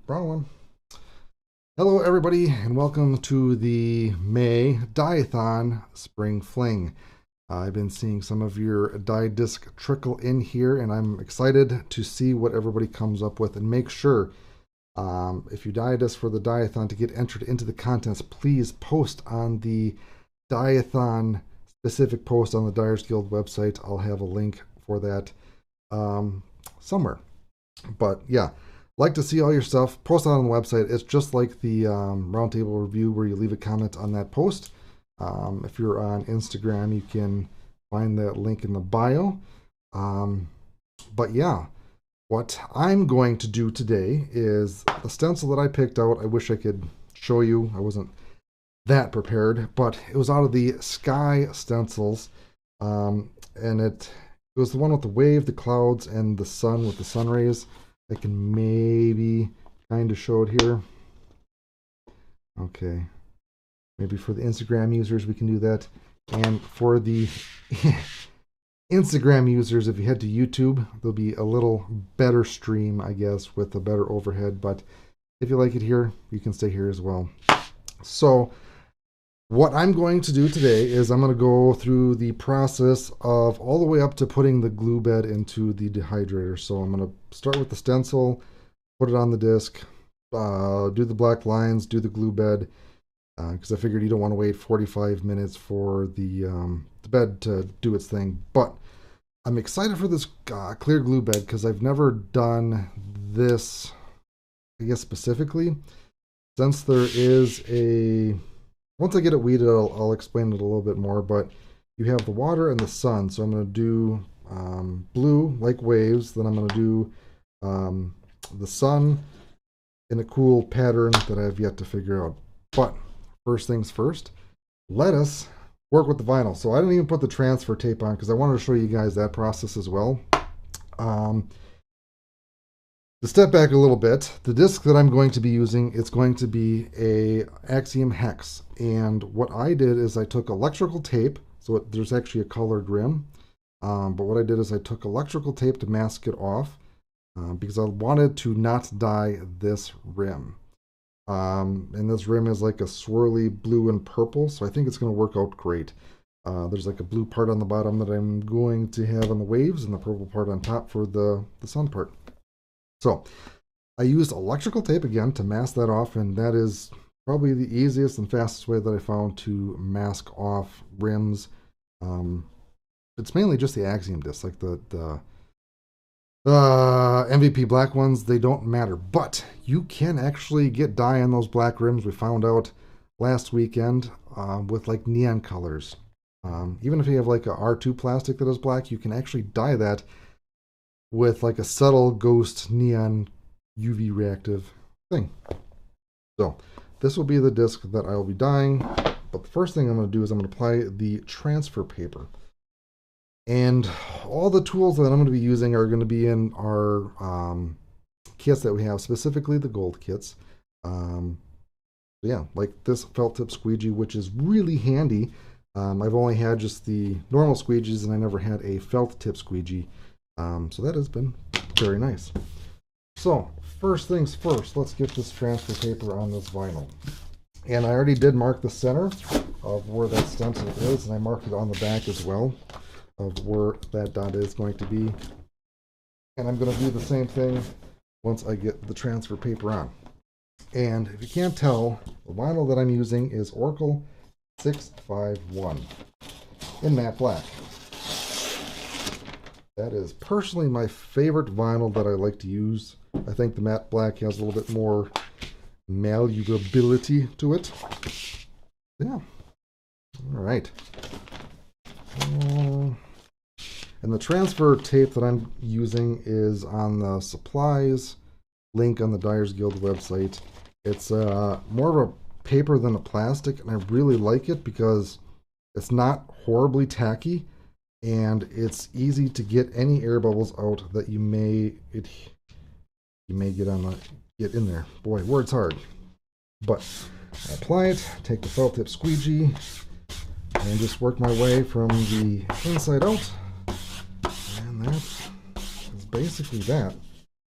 wrong one. Hello everybody and welcome to the May Dye-a-Thon Spring Fling. I've been seeing some of your dye disc trickle in here and I'm excited to see what everybody comes up with, and make sure if you dye a disc for the Dye-a-Thon to get entered into the contests, please post on the Dye-a-Thon specific post on the Dyers Guild website. I'll have a link for that somewhere. But yeah, like to see all your stuff. Post it on the website. It's just like the roundtable review where you leave a comment on that post. If you're on Instagram, you can find that link in the bio. But yeah, what I'm going to do today is the stencil that I picked out. I wish I could show you. I wasn't that prepared, but it was out of the Sky stencils. And it was the one with the wave, the clouds, and the sun with the sun rays. I can maybe kind of show it here. Okay. Maybe for the Instagram users, we can do that. And for the Instagram users, if you head to YouTube, there'll be a little better stream, I guess, with a better overhead. But if you like it here, you can stay here as well. So what I'm going to do today is I'm going to go through the process of all the way up to putting the glue bed into the dehydrator. So I'm going to start with the stencil, put it on the disc, do the black lines, do the glue bed, because I figured you don't want to wait 45 minutes for the bed to do its thing. But I'm excited for this clear glue bed because I've never done this, I guess, specifically. Since there is a... Once I get it weeded, I'll explain it a little bit more, but you have the water and the sun. So I'm going to do blue, like waves. Then I'm going to do the sun in a cool pattern that I have yet to figure out. But first things first, let us work with the vinyl. So I didn't even put the transfer tape on because I wanted to show you guys that process as well. To step back a little bit, the disc that I'm going to be using, it's going to be a Axiom Hex. And what I did is I took electrical tape, so there's actually a colored rim. But what I did is I took electrical tape to mask it off because I wanted to not dye this rim. And this rim is like a swirly blue and purple, so I think it's going to work out great. There's like a blue part on the bottom that I'm going to have on the waves and the purple part on top for the sun part. So I used electrical tape again to mask that off, and that is probably the easiest and fastest way that I found to mask off rims. It's mainly just the Axiom discs, like the MVP black ones, they don't matter. But you can actually get dye on those black rims. We found out last weekend with like neon colors. Even if you have like a R2 plastic that is black, you can actually dye that with like a subtle ghost neon UV reactive thing. So this will be the disc that I will be dyeing, but the first thing I'm going to do is I'm going to apply the transfer paper. And all the tools that I'm going to be using are going to be in our kits that we have, specifically the gold kits. Yeah, like this felt tip squeegee, which is really handy. I've only had just the normal squeegees and I never had a felt tip squeegee. So that has been very nice. So first things first, let's get this transfer paper on this vinyl. And I already did mark the center of where that stencil is, and I marked it on the back as well of where that dot is going to be. And I'm going to do the same thing once I get the transfer paper on. And if you can't tell, the vinyl that I'm using is Oracle 651 in matte black. That is personally my favorite vinyl that I like to use. I think the matte black has a little bit more malleability to it. Yeah. All right. And the transfer tape that I'm using is on the supplies link on the Dyers Guild website. It's more of a paper than a plastic, and I really like it because it's not horribly tacky. And it's easy to get any air bubbles out that you may get in there. Boy, word's hard. But I apply it, take the felt tip squeegee, and just work my way from the inside out. And that is basically that.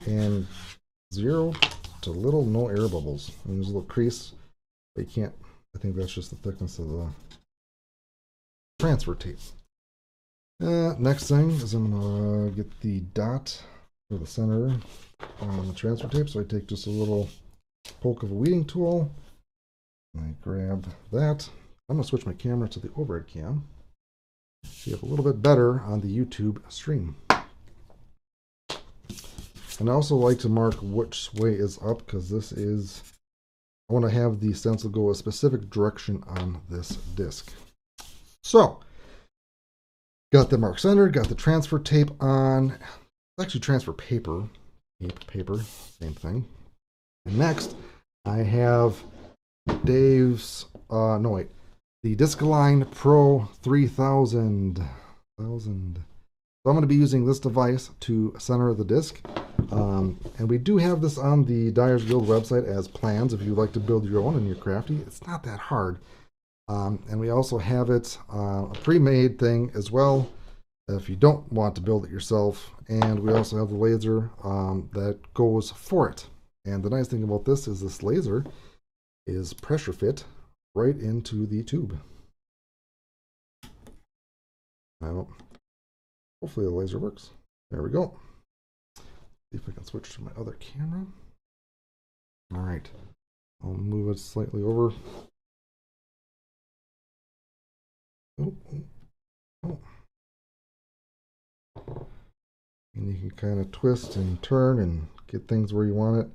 And 0 to little no air bubbles. I mean, there's a little crease, but you can't, I think that's just the thickness of the transfer tape. Next thing is I'm going to get the dot for the center on the transfer tape. So I take just a little poke of a weeding tool, and I grab that. I'm going to switch my camera to the overhead cam. See up a little bit better on the YouTube stream. And I also like to mark which way is up, because this is, I want to have the stencil go a specific direction on this disc. So, got the mark center, got the transfer tape on. It's actually transfer paper. Paper, same thing. And next, I have Dave's, the Disc-Align Pro 3000. So I'm going to be using this device to center the disc. And we do have this on the Dyers Guild website as plans if you'd like to build your own and you're crafty. It's not that hard. And we also have it a pre-made thing as well if you don't want to build it yourself. And we also have the laser that goes for it. And the nice thing about this is this laser is pressure fit right into the tube. Now, hopefully the laser works. There we go. See if I can switch to my other camera. All right, I'll move it slightly over. Oh. And you can kind of twist and turn and get things where you want it.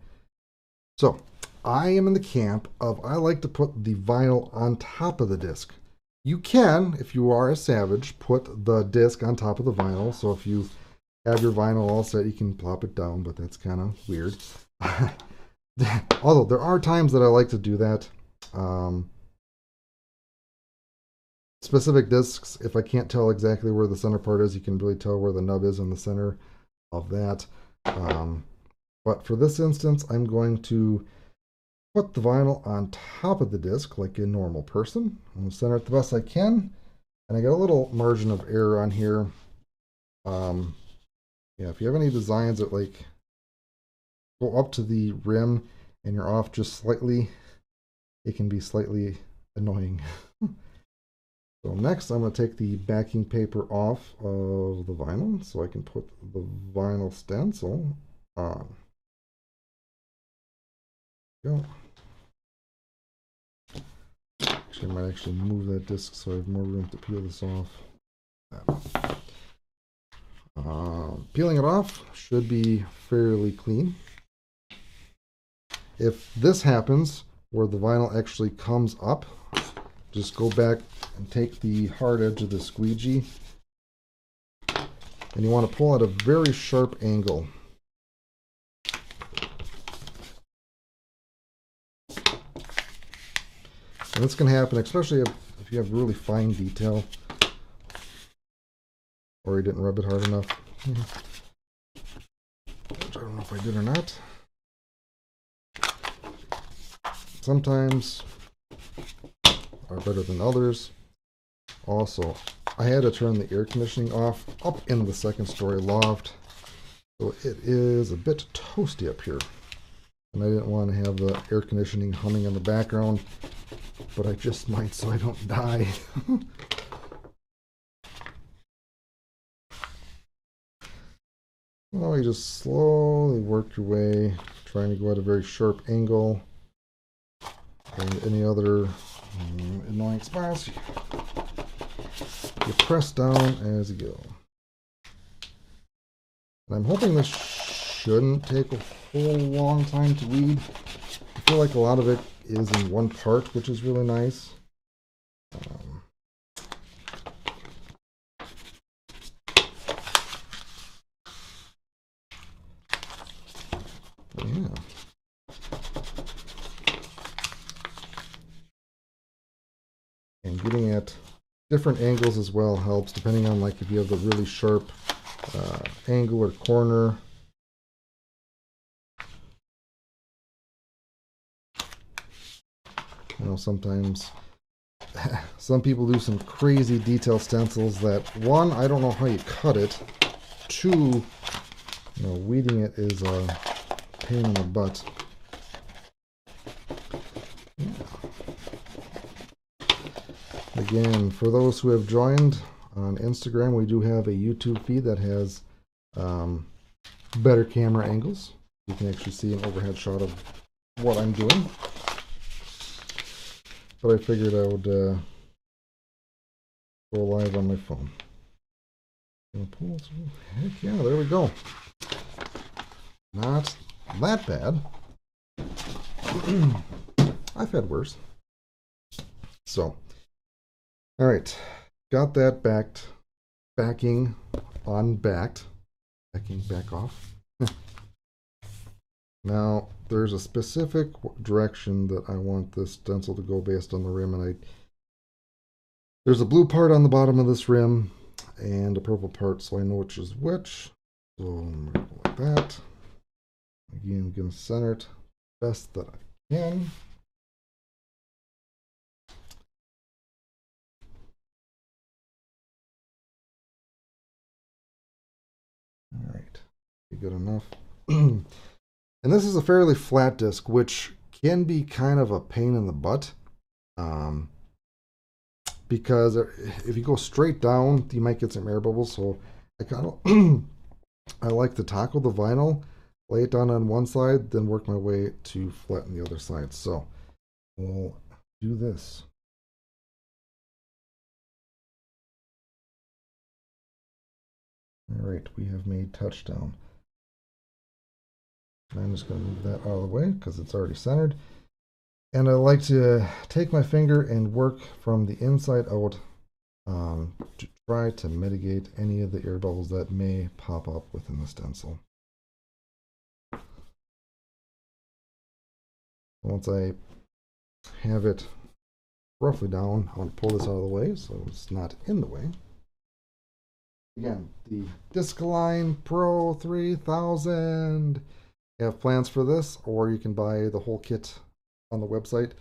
So I am in the camp of I like to put the vinyl on top of the disc. You can, if you are a savage, put the disc on top of the vinyl. So if you have your vinyl all set, you can plop it down, but that's kind of weird. Although there are times that I like to do that. Specific discs, if I can't tell exactly where the center part is, you can really tell where the nub is in the center of that. But for this instance, I'm going to put the vinyl on top of the disc like a normal person. I'm going to center it the best I can. And I got a little margin of error on here. Yeah, if you have any designs that like go up to the rim and you're off just slightly, it can be slightly annoying. So next I'm going to take the backing paper off of the vinyl so I can put the vinyl stencil on. Go. Actually, I might actually move that disc so I have more room to peel this off. Peeling it off should be fairly clean. If this happens where the vinyl actually comes up, just go back and take the hard edge of the squeegee, and you want to pull at a very sharp angle. And this can happen especially if you have really fine detail or you didn't rub it hard enough. Which I don't know if I did or not. Sometimes are better than others. Also, I had to turn the air conditioning off up in the second story loft, so it is a bit toasty up here. And I didn't want to have the air conditioning humming in the background, but I just might so I don't die. Well, you just slowly work your way, trying to go at a very sharp angle. And any other annoying spots, you press down as you go. And I'm hoping this shouldn't take a whole long time to weed. I feel like a lot of it is in one part, which is really nice. Yeah. And getting at different angles as well helps, depending on like if you have the really sharp angle or corner. You know, sometimes some people do some crazy detail stencils that, one, I don't know how you cut it. Two, you know, weeding it is a pain in the butt. Again, for those who have joined on Instagram, we do have a YouTube feed that has better camera angles. You can actually see an overhead shot of what I'm doing. But I figured I would go live on my phone. Heck yeah, there we go. Not that bad. I've had worse. So, all right, got that backing back off. Now, there's a specific direction that I want this stencil to go based on the rim, and there's a blue part on the bottom of this rim and a purple part, so I know which is which. So I'm going to go like that. Again, I'm going to center it best that I can. All right, good enough. And this is a fairly flat disc, which can be kind of a pain in the butt. Because if you go straight down, you might get some air bubbles. So I kind of I like to tackle the vinyl, lay it down on one side, then work my way to flatten the other side. So we'll do this. All right, we have made touchdown. I'm just going to move that out of the way because it's already centered. And I like to take my finger and work from the inside out to try to mitigate any of the air bubbles that may pop up within the stencil. Once I have it roughly down, I want to pull this out of the way so it's not in the way. Again, the Discaline Pro 3000. You have plans for this, or you can buy the whole kit on the website.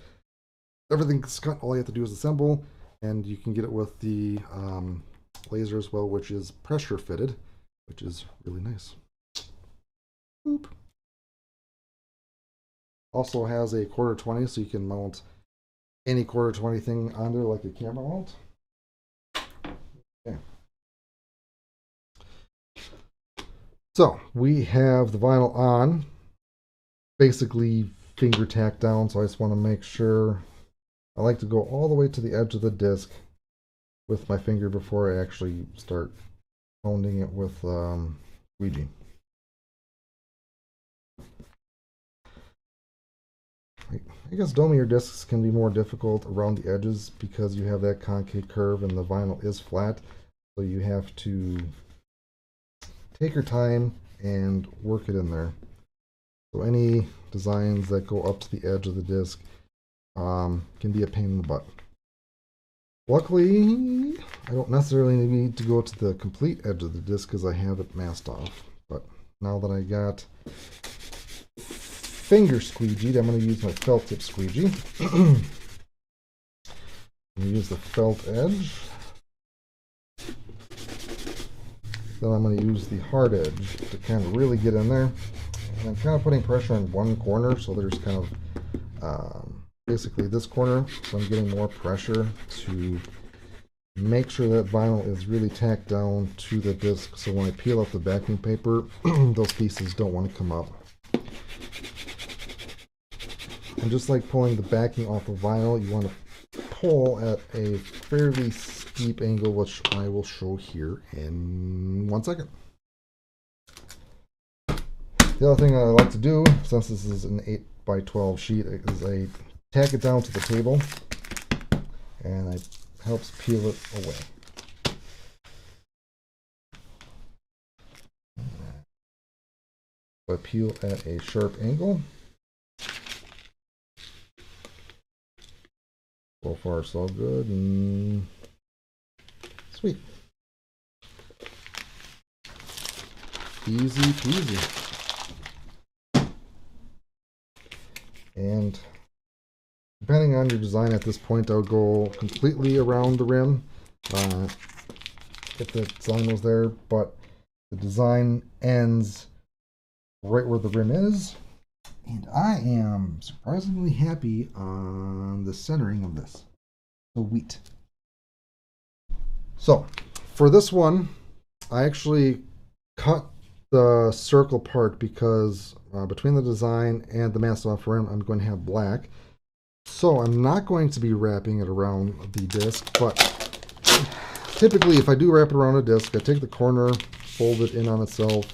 Everything's cut. All you have to do is assemble, and you can get it with the laser as well, which is pressure fitted, which is really nice. Boop. Also has a 1/4-20, so you can mount any 1/4-20 thing on there like a camera mount. Okay. So we have the vinyl on, basically finger tack down, so I just want to make sure. I like to go all the way to the edge of the disc with my finger before I actually start pounding it with squeegee. I guess domier discs can be more difficult around the edges because you have that concave curve and the vinyl is flat, so you have to take your time and work it in there. So any designs that go up to the edge of the disc can be a pain in the butt. Luckily, I don't necessarily need to go to the complete edge of the disc because I have it masked off. But now that I got finger squeegeed, I'm going to use my felt tip squeegee. I'm going to use the felt edge. Then I'm going to use the hard edge to kind of really get in there. And I'm kind of putting pressure on one corner, so there's kind of basically this corner, so I'm getting more pressure to make sure that vinyl is really tacked down to the disc, so when I peel off the backing paper, those pieces don't want to come up. And just like pulling the backing off the vinyl, you want to pull at a fairly steep angle, which I will show here in 1 second. The other thing I like to do, since this is an 8x12 sheet, is I tack it down to the table and it helps peel it away. So I peel at a sharp angle. So far so good and sweet. Easy peasy. And depending on your design at this point, I would go completely around the rim if the design was there, but the design ends right where the rim is. And I am surprisingly happy on the centering of this. So wheat. So for this one, I actually cut the circle part because between the design and the mask off rim, I'm going to have black. So I'm not going to be wrapping it around the disc, but typically if I do wrap it around a disc, I take the corner, fold it in on itself,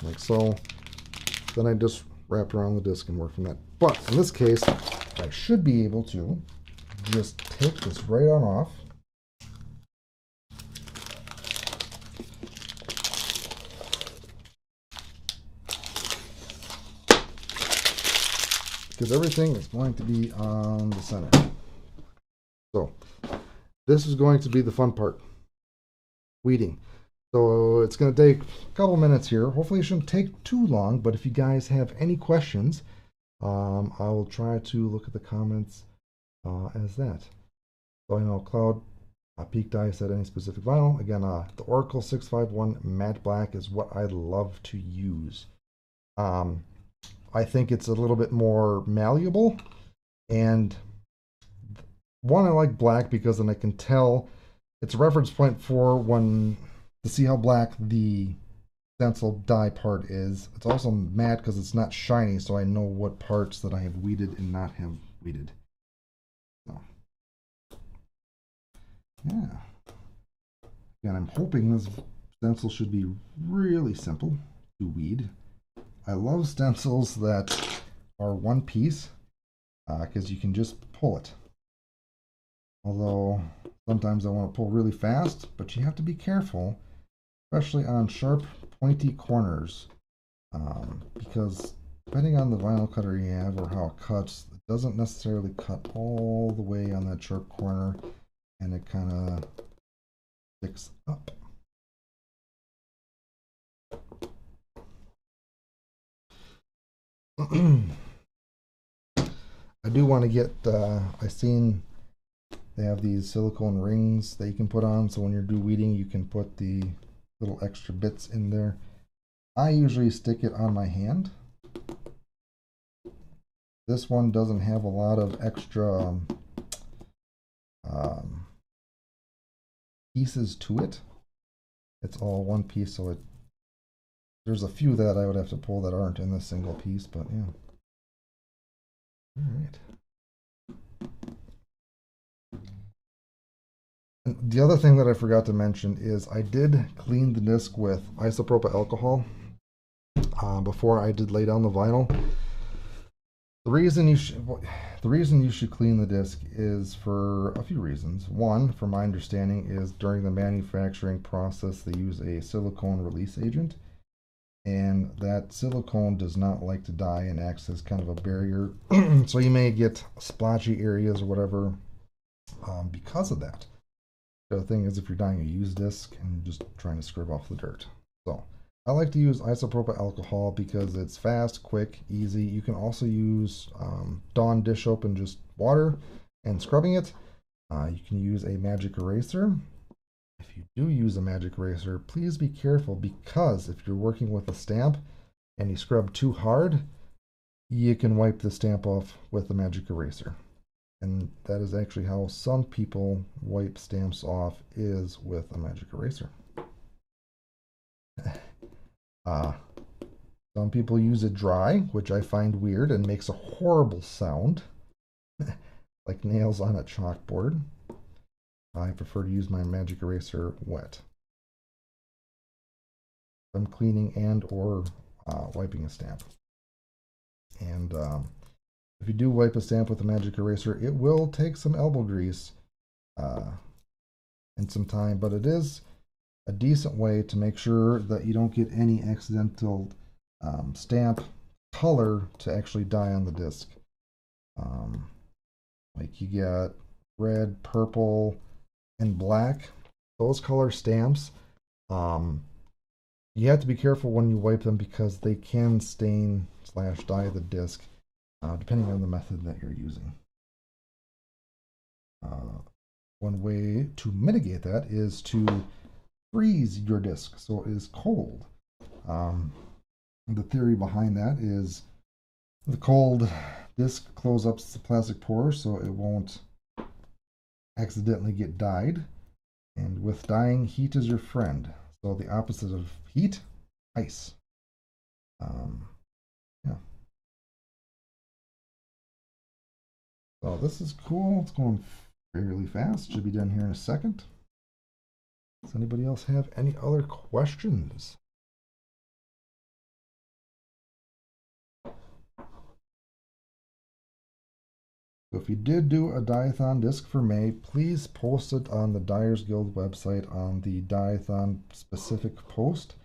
like so. Then I just wrap around the disc and work from that. But in this case, I should be able to just take this right on off. Because everything is going to be on the center. So this is going to be the fun part, weeding. So it's going to take a couple minutes here. Hopefully it shouldn't take too long, but if you guys have any questions, I will try to look at the comments as that. So I know Cloud Peak Dye said any specific vinyl. Again, the Oracle 651 Matte Black is what I love to use. I think it's a little bit more malleable, and one, I like black because then I can tell it's a reference point for when to see how black the stencil dye part is. It's also matte because it's not shiny, so I know what parts that I have weeded and not have weeded. So yeah, and I'm hoping this stencil should be really simple to weed. I love stencils that are one piece because you can just pull it. Although sometimes I want to pull really fast, but you have to be careful, especially on sharp, pointy corners, because depending on the vinyl cutter you have or how it cuts, it doesn't necessarily cut all the way on that sharp corner, and it kind of sticks up. I do want to get, I've seen they have these silicone rings that you can put on, so when you're doing weeding, you can put the little extra bits in there. I usually stick it on my hand. This one doesn't have a lot of extra pieces to it. It's all one piece, so there's a few that I would have to pull that aren't in this single piece, but yeah. All right. And the other thing that I forgot to mention is I did clean the disc with isopropyl alcohol before I did lay down the vinyl. The reason you should clean the disc is for a few reasons. One, from my understanding, is during the manufacturing process they use a silicone release agent, and that silicone does not like to dye and acts as kind of a barrier. So you may get splotchy areas or whatever because of that. The other thing is if you're dyeing a used disc and you're just trying to scrub off the dirt. So I like to use isopropyl alcohol because it's fast, quick, easy. You can also use Dawn dish soap and just water and scrubbing it. You can use a magic eraser. If you do use a magic eraser, please be careful, because if you're working with a stamp and you scrub too hard, you can wipe the stamp off with a magic eraser. And that is actually how some people wipe stamps off, is with a magic eraser. Some people use it dry, which I find weird and makes a horrible sound, like nails on a chalkboard. I prefer to use my magic eraser wet. I'm cleaning and or wiping a stamp. And if you do wipe a stamp with a magic eraser, it will take some elbow grease and some time, but it is a decent way to make sure that you don't get any accidental stamp color to actually dye on the disc. Like you get red, purple, and black. Those color stamps, you have to be careful when you wipe them because they can stain / dye the disc depending on the method that you're using. One way to mitigate that is to freeze your disc so it is cold. The theory behind that is the cold disc closes up the plastic pores so it won't accidentally get dyed. And with dyeing, heat is your friend. So the opposite of heat, ice. Yeah. So this is cool. It's going fairly fast. Should be done here in a second. Does anybody else have any other questions? So if you did do a Dye-a-Thon disc for May, please post it on the Dyers Guild website on the Dye-a-Thon specific post.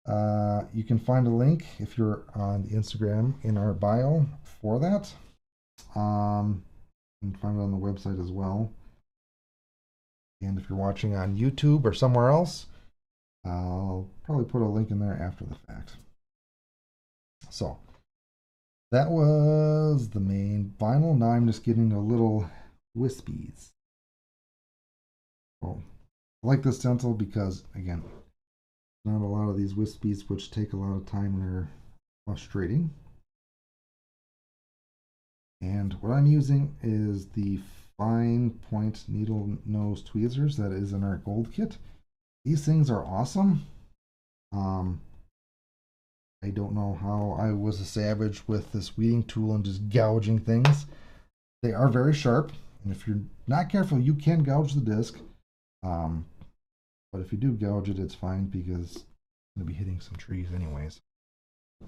You can find a link if you're on the Instagram in our bio for that. You can find it on the website as well. And if you're watching on YouTube or somewhere else, I'll probably put a link in there after the fact. So that was the main vinyl. Now I'm just getting the little wispies. Oh, I like this stencil because, again, not a lot of these wispies which take a lot of time and are frustrating. And what I'm using is the fine point needle nose tweezers that is in our gold kit. These things are awesome. I don't know how I was a savage with this weeding tool and just gouging things. They are very sharp, and if you're not careful, you can gouge the disc. But if you do gouge it, it's fine because it's going to be hitting some trees anyways. A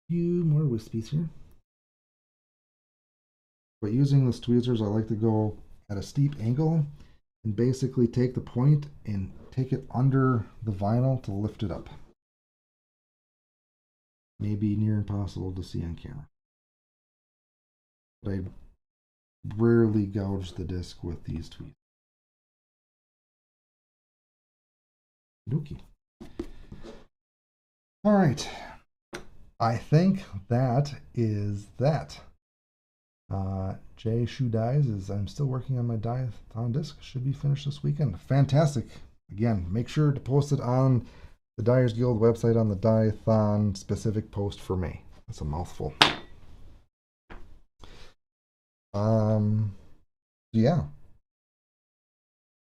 few more wispies here. But using the tweezers, I like to go at a steep angle and basically take the point and take it under the vinyl to lift it up. Maybe near impossible to see on camera. But I rarely gouge the disc with these tweezers. Dookie. All right. I think that is that. Jay Shoe Dyes is, I'm still working on my Dye-a-Thon disc. Should be finished this weekend. Fantastic. Again, make sure to post it on the Dyers Guild website on the Dye-a-Thon specific post for May. That's a mouthful. Yeah.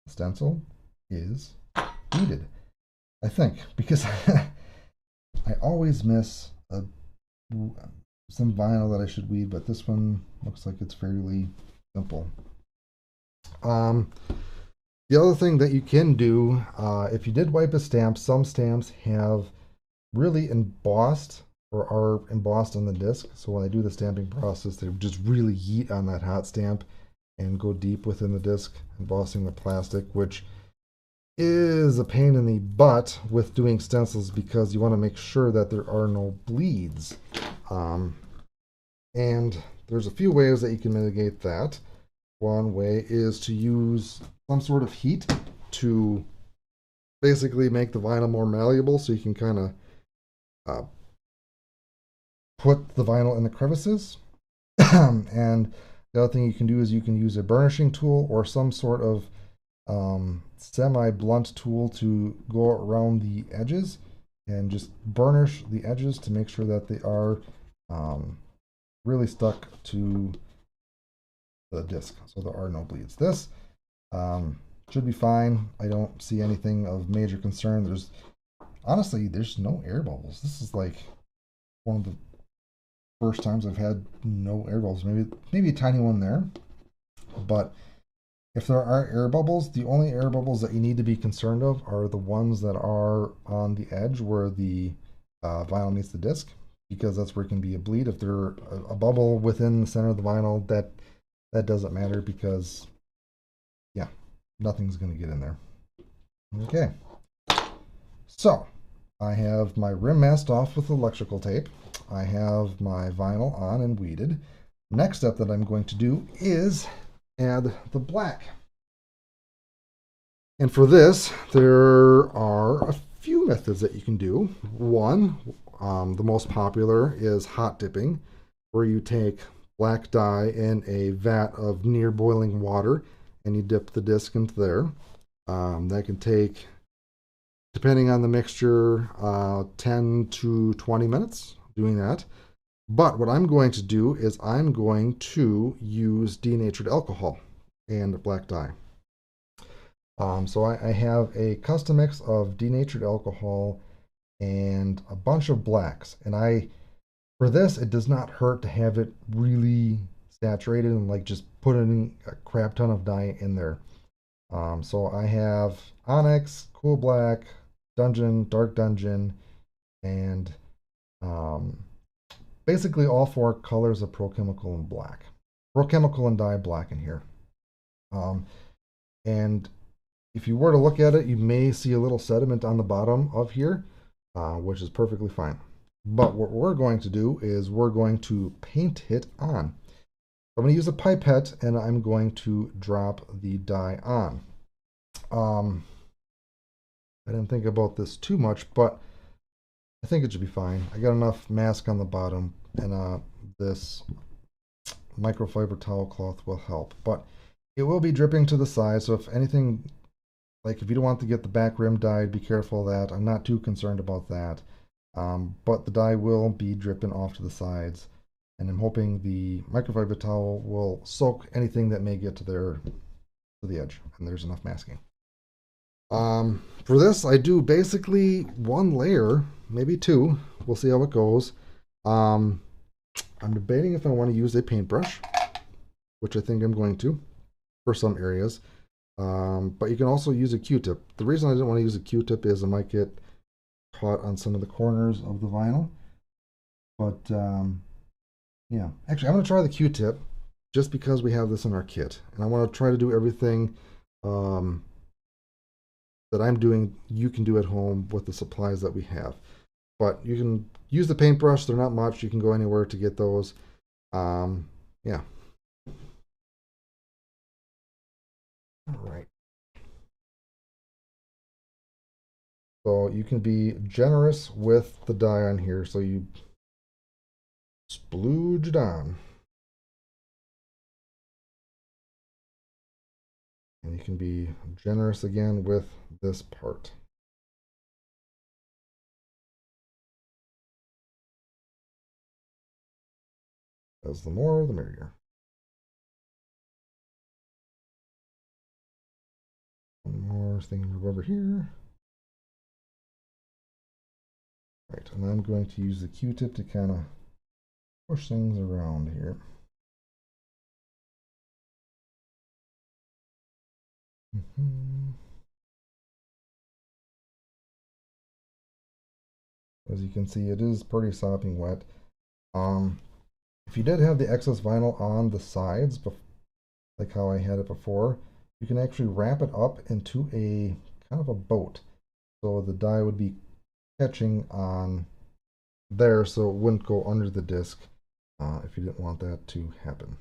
Stencil is needed, I think, because I always miss some vinyl that I should weed, but this one looks like it's fairly simple. The other thing that you can do, if you did wipe a stamp, some stamps have really embossed or are embossed on the disc. So when they do the stamping process, they just really yeet on that hot stamp and go deep within the disc, embossing the plastic, which is a pain in the butt with doing stencils because you want to make sure that there are no bleeds. And there's a few ways that you can mitigate that. One way is to use some sort of heat to basically make the vinyl more malleable so you can kind of put the vinyl in the crevices. And the other thing you can do is you can use a burnishing tool or some sort of semi-blunt tool to go around the edges and just burnish the edges to make sure that they are really stuck to the disc, so there are no bleeds. This should be fine. I don't see anything of major concern. Honestly, there's no air bubbles. This is like one of the first times I've had no air bubbles. Maybe a tiny one there, but if there are air bubbles, the only air bubbles that you need to be concerned of are the ones that are on the edge where the vinyl meets the disc, because that's where it can be a bleed. If there's a bubble within the center of the vinyl, that doesn't matter because, yeah, nothing's going to get in there. Okay, so I have my rim masked off with electrical tape. I have my vinyl on and weeded. Next step that I'm going to do is add the black. And for this, there are a few methods that you can do. One, the most popular is hot dipping, where you take black dye in a vat of near boiling water and you dip the disc into there. That can take, depending on the mixture, 10 to 20 minutes doing that. But what I'm going to do is I'm going to use denatured alcohol and black dye. So I have a custom mix of denatured alcohol and a bunch of blacks. And for this, it does not hurt to have it really saturated and like just put in a crap ton of dye in there. So I have Onyx, Cool Black, Dungeon, Dark Dungeon, and um, basically all four colors of Pro Chemical and black. Pro Chemical and dye black in here. Um, and if you were to look at it, you may see a little sediment on the bottom of here, which is perfectly fine. But what we're going to do is we're going to paint it on. I'm going to use a pipette and I'm going to drop the dye on. I didn't think about this too much, but I think it should be fine. I got enough mask on the bottom, and this microfiber towel cloth will help. But it will be dripping to the side, so if anything, like if you don't want to get the back rim dyed, be careful of that. I'm not too concerned about that. But the dye will be dripping off to the sides, and I'm hoping the microfiber towel will soak anything that may get to the edge, and there's enough masking. For this, I do basically one layer, maybe two. We'll see how it goes. I'm debating if I want to use a paintbrush, which I think I'm going to for some areas. But you can also use a Q-tip. The reason I didn't want to use a Q-tip is I might get caught on some of the corners of the vinyl. But yeah, actually, I'm going to try the Q-tip just because we have this in our kit. And I want to try to do everything that I'm doing, you can do at home with the supplies that we have. But you can use the paintbrush. They're not much. You can go anywhere to get those. Yeah. All right. So you can be generous with the dye on here. So you splooge it on. And you can be generous again with this part. As the more, the merrier. One more thing to over here. Right, and I'm going to use the Q-tip to kind of push things around here. As you can see, it is pretty sopping wet. If you did have the excess vinyl on the sides, like how I had it before, you can actually wrap it up into a kind of a boat. So the dye would be catching on there so it wouldn't go under the disc if you didn't want that to happen.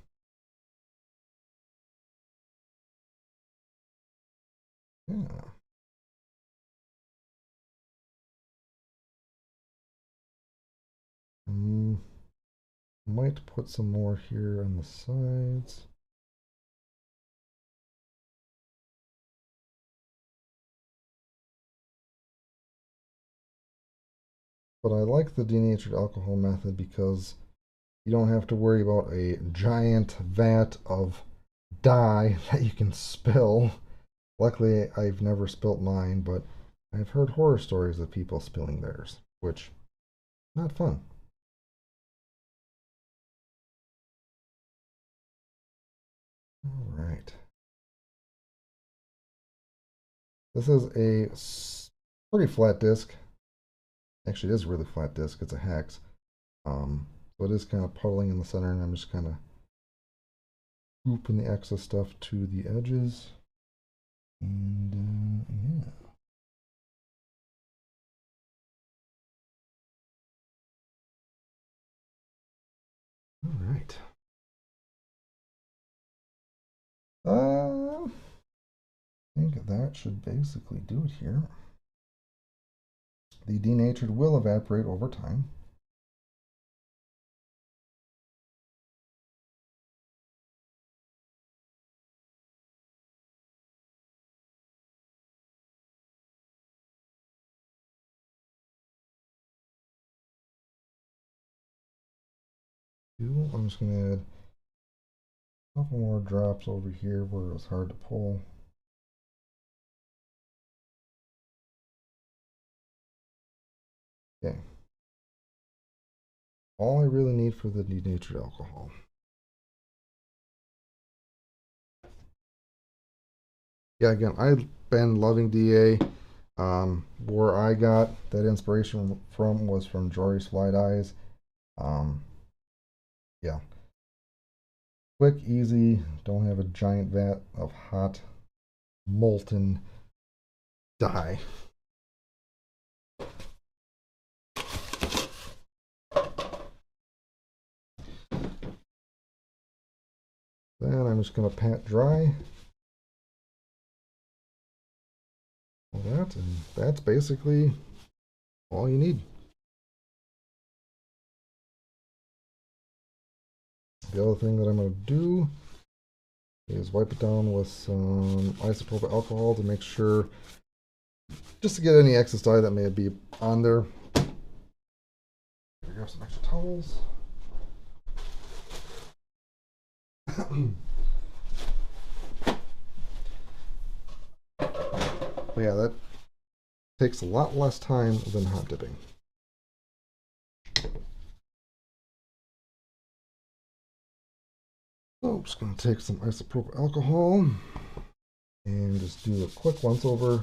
Yeah. Might put some more here on the sides. But I like the denatured alcohol method because you don't have to worry about a giant vat of dye that you can spill. Luckily, I've never spilt mine, but I've heard horror stories of people spilling theirs, which not fun. All right. This is a pretty flat disc. Actually, it is a really flat disc. It's a hex. So it is kind of puddling in the center, and I'm just kind of scooping the excess stuff to the edges. And yeah. All right. I think that should basically do it here. The denatured will evaporate over time. I'm just going to add a couple more drops over here where it's hard to pull. Okay. All I really need for the denatured alcohol. Yeah, again, I've been loving DA. Where I got that inspiration from was from Jory's Fly Dyes. Yeah. Quick, easy, don't have a giant vat of hot, molten dye. Then I'm just going to pat dry all that, and that's basically all you need. The other thing that I'm going to do is wipe it down with some isopropyl alcohol to make sure, just to get any excess dye that may be on there. Grab some extra towels. But yeah, that takes a lot less time than hot dipping. So I'm just going to take some isopropyl alcohol and just do a quick once over,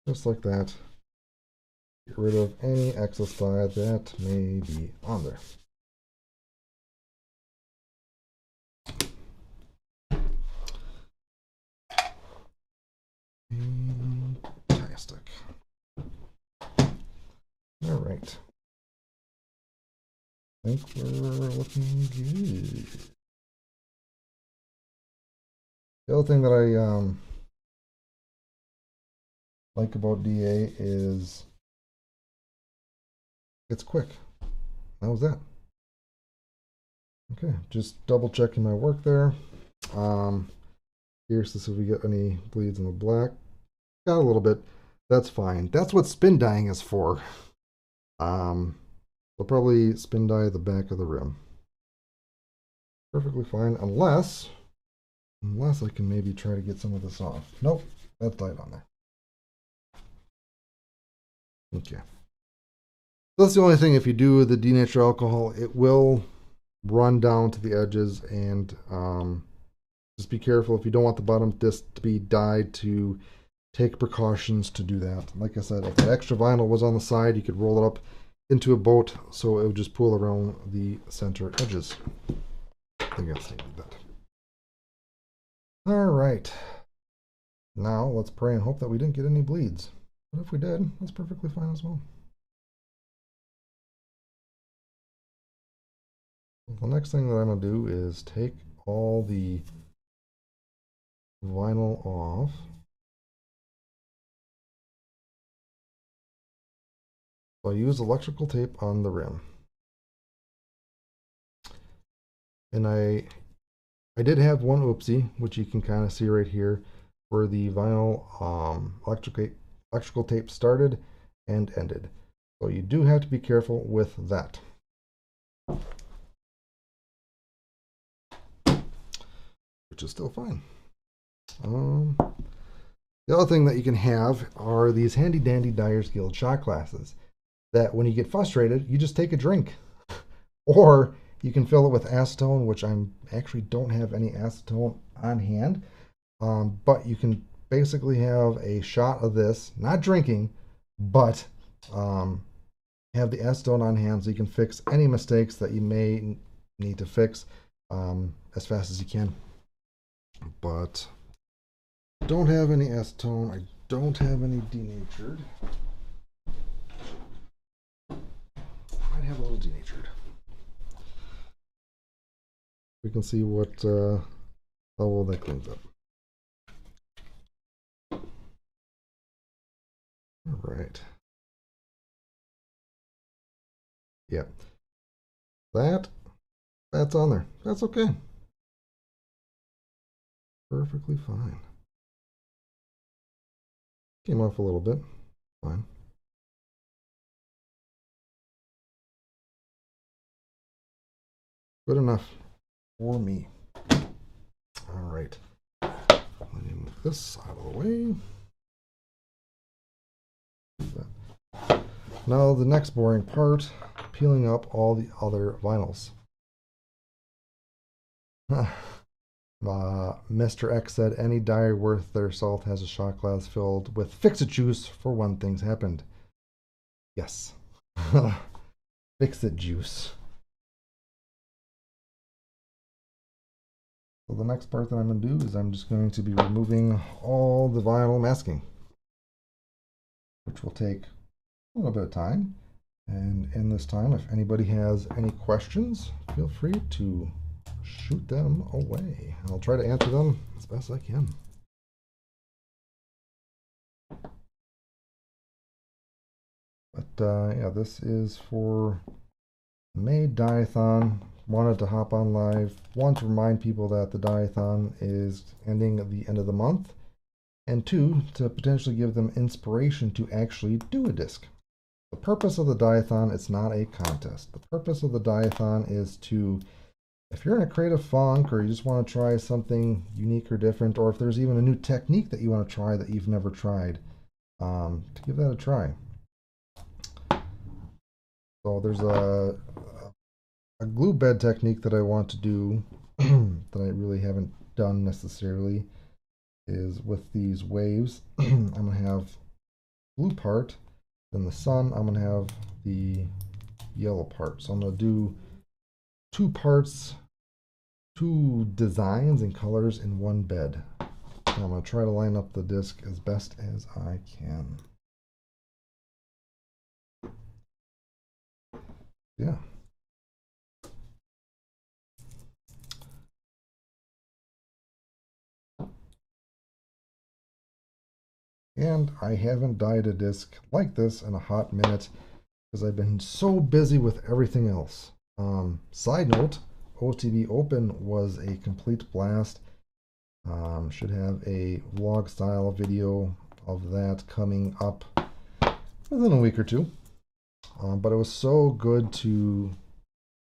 just like that. Get rid of any excess dye that may be on there. Fantastic. All right. I think we're looking good. The other thing that I like about DA is it's quick. How was that? Okay, just double checking my work there. Here's to see if we get any bleeds in the black. Got a little bit. That's fine. That's what spin dyeing is for. We'll probably spin dye the back of the rim. Perfectly fine, unless I can maybe try to get some of this off. Nope, that's dyed on there. Okay. That's the only thing. If you do the denatured alcohol, it will run down to the edges, and just be careful if you don't want the bottom disc to be dyed to take precautions to do that. Like I said, if that extra vinyl was on the side, you could roll it up into a boat so it would just pull around the center edges. I think I'll save that. All right. Now let's pray and hope that we didn't get any bleeds. But if we did, that's perfectly fine as well. The next thing that I'm going to do is take all the vinyl off. So I use electrical tape on the rim. And I did have one oopsie, which you can kind of see right here, where the vinyl electrical tape started and ended. So you do have to be careful with that. Which is still fine. The other thing that you can have are these handy dandy Dyers Guild shot glasses that when you get frustrated, you just take a drink. Or you can fill it with acetone, which I actually don't have any acetone on hand. But you can basically have a shot of this, not drinking, but have the acetone on hand so you can fix any mistakes that you may need to fix as fast as you can. But don't have any acetone. I don't have any denatured. Might have a little denatured. We can see what how well that cleans up. All right. Yeah. That's on there. That's okay. Perfectly fine. Came off a little bit. Fine. Good enough for me. All right. Let me move this out of the way. Now the next boring part, peeling up all the other vinyls. Mr. X said any dye worth their salt has a shot glass filled with fix-it juice for when things happened. Yes. Fix-it juice. So the next part that I'm going to do is I'm just going to be removing all the vinyl masking, which will take a little bit of time. And in this time, if anybody has any questions, feel free to shoot them away. I'll try to answer them as best I can. But yeah, this is for May Dye-a-Thon. Wanted to hop on live. Want to remind people that the Dye-a-Thon is ending at the end of the month. And two, to potentially give them inspiration to actually do a disc. The purpose of the Dye-a-Thon, it's not a contest. The purpose of the Dye-a-Thon is to, if you're in a creative funk or you just want to try something unique or different, or if there's even a new technique that you want to try that you've never tried, to give that a try. So there's a glue bed technique that I want to do that I really haven't done necessarily, is with these waves. I'm going to have blue part, then the sun, I'm going to have the yellow part. So I'm going to do two parts, two designs and colors in one bed. And I'm going to try to line up the disc as best as I can. Yeah. And I haven't dyed a disc like this in a hot minute because I've been so busy with everything else. Side note, OTB Open was a complete blast. Should have a vlog style video of that coming up within a week or two. But it was so good to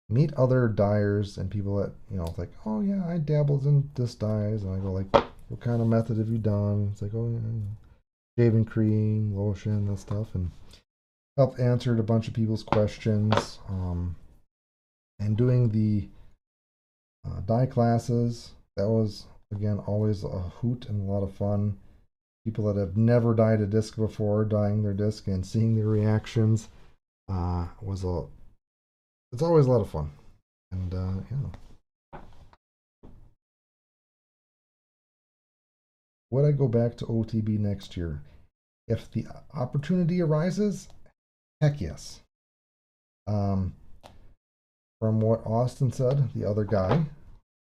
meet other dyers and people that, you know, it's like, oh yeah, I dabbled in this dyes. And I go like, what kind of method have you done? It's like, oh yeah, shaving cream, lotion, that stuff, and helped answered a bunch of people's questions. And doing the dye classes, that was again always a hoot and a lot of fun. People that have never dyed a disc before dyeing their disc and seeing their reactions it's always a lot of fun. And yeah. Would I go back to OTB next year? If the opportunity arises, heck yes. From what Austin said, the other guy,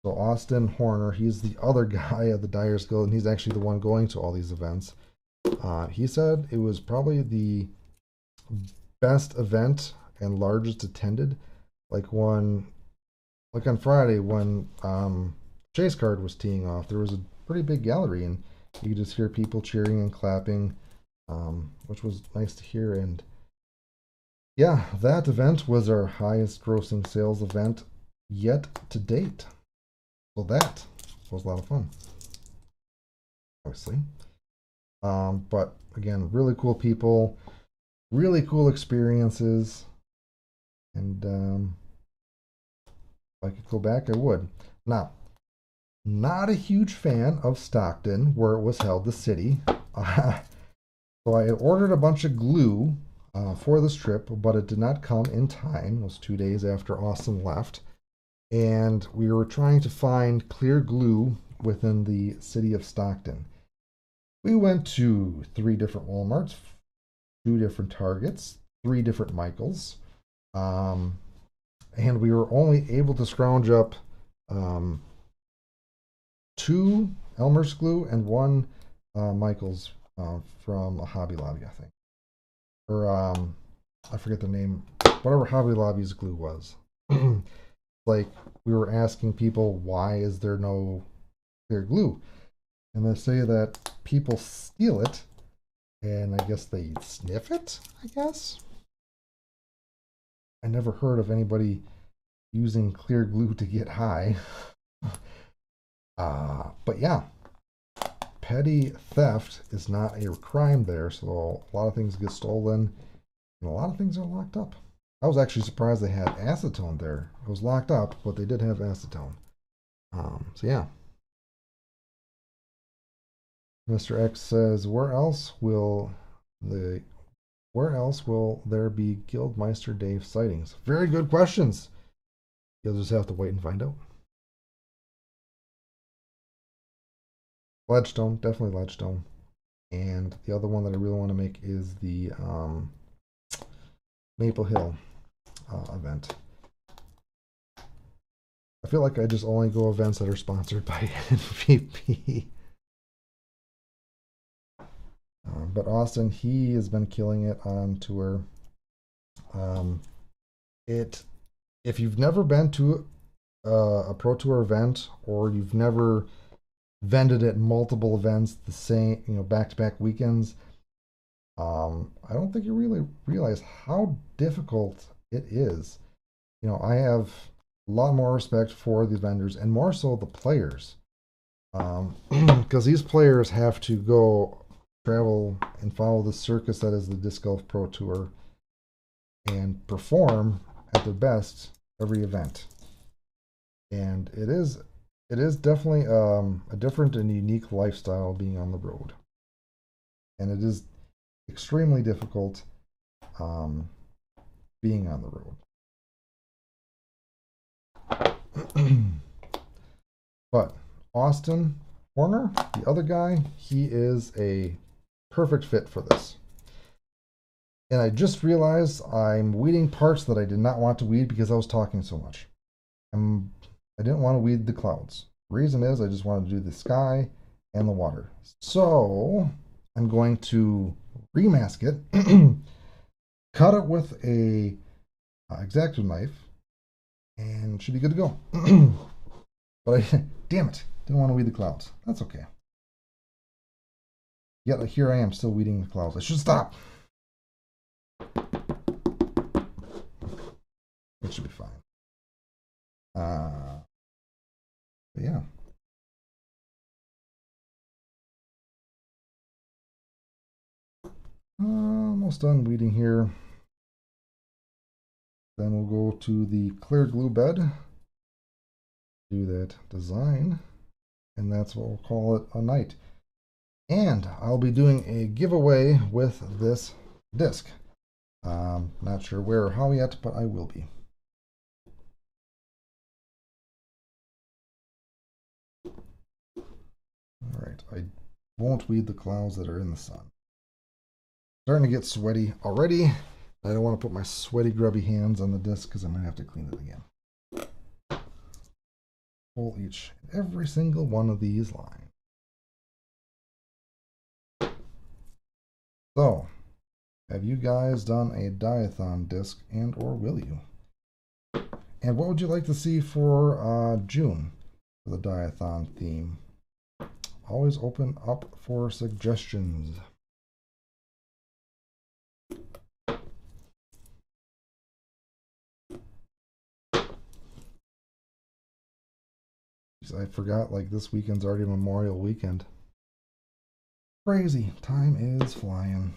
so Austin Horner, he's the other guy at the Dyers Guild, and he's actually the one going to all these events. He said it was probably the best event and largest attended. Like on Friday when Chase Card was teeing off, there was a pretty big gallery, and you could just hear people cheering and clapping, which was nice to hear. And yeah, that event was our highest grossing sales event yet to date. So that was a lot of fun, obviously. But again, really cool people, really cool experiences. And if I could go back, I would. Now, not a huge fan of Stockton, where it was held, the city. So I ordered a bunch of glue for this trip, but it did not come in time. It was 2 days after Austin left. And we were trying to find clear glue within the city of Stockton. We went to 3 different Walmarts, 2 different Targets, 3 different Michaels. And we were only able to scrounge up 2 Elmer's glue and 1 Michael's from a Hobby Lobby, I think. Or I forget the name, whatever Hobby Lobby's glue was. Like, we were asking people, why is there no clear glue? And they say that people steal it, and I guess they sniff it, I guess. I never heard of anybody using clear glue to get high. But yeah, petty theft is not a crime there, so a lot of things get stolen and a lot of things are locked up. I was actually surprised they had acetone there. It was locked up, but they did have acetone. So yeah. Mr. X says, where else will there be Guildmeister Dave sightings? Very good questions. You'll just have to wait and find out. Ledgestone, definitely Ledgestone. And the other one that I really want to make is the Maple Hill event. I feel like I just only go events that are sponsored by MVP. But Austin, he has been killing it on tour. If you've never been to a Pro Tour event, or you've never vended at multiple events the same, back-to-back weekends, I don't think you really realize how difficult it is. I have a lot more respect for the vendors and more so the players, because these players have to go travel and follow the circus that is the Disc Golf Pro Tour and perform at their best every event. And it is definitely a different and unique lifestyle being on the road, and it is extremely difficult being on the road. But Austin Horner, the other guy, he is a perfect fit for this. And I just realized I'm weeding parts that I did not want to weed because I was talking so much. I didn't want to weed the clouds. Reason is I just wanted to do the sky and the water. So I'm going to remask it, cut it with a X-Acto knife, and should be good to go. But damn it, didn't want to weed the clouds. That's okay. Yet here I am still weeding the clouds. I should stop. It should be fine. But yeah. Almost done weeding here. Then we'll go to the clear glue bed, do that design, and that's what we'll call it a night. And I'll be doing a giveaway with this disc. Not sure where or how yet, but I will be. All right, I won't weed the clouds that are in the sun. Starting to get sweaty already. I don't want to put my sweaty, grubby hands on the disc because I'm going to have to clean it again. Pull each and every single one of these lines. So, have you guys done a Dye-a-Thon disc, and or will you? And what would you like to see for June for the Dye-a-Thon theme? Always open up for suggestions. I forgot, like, this weekend's already Memorial Weekend. Crazy. Time is flying.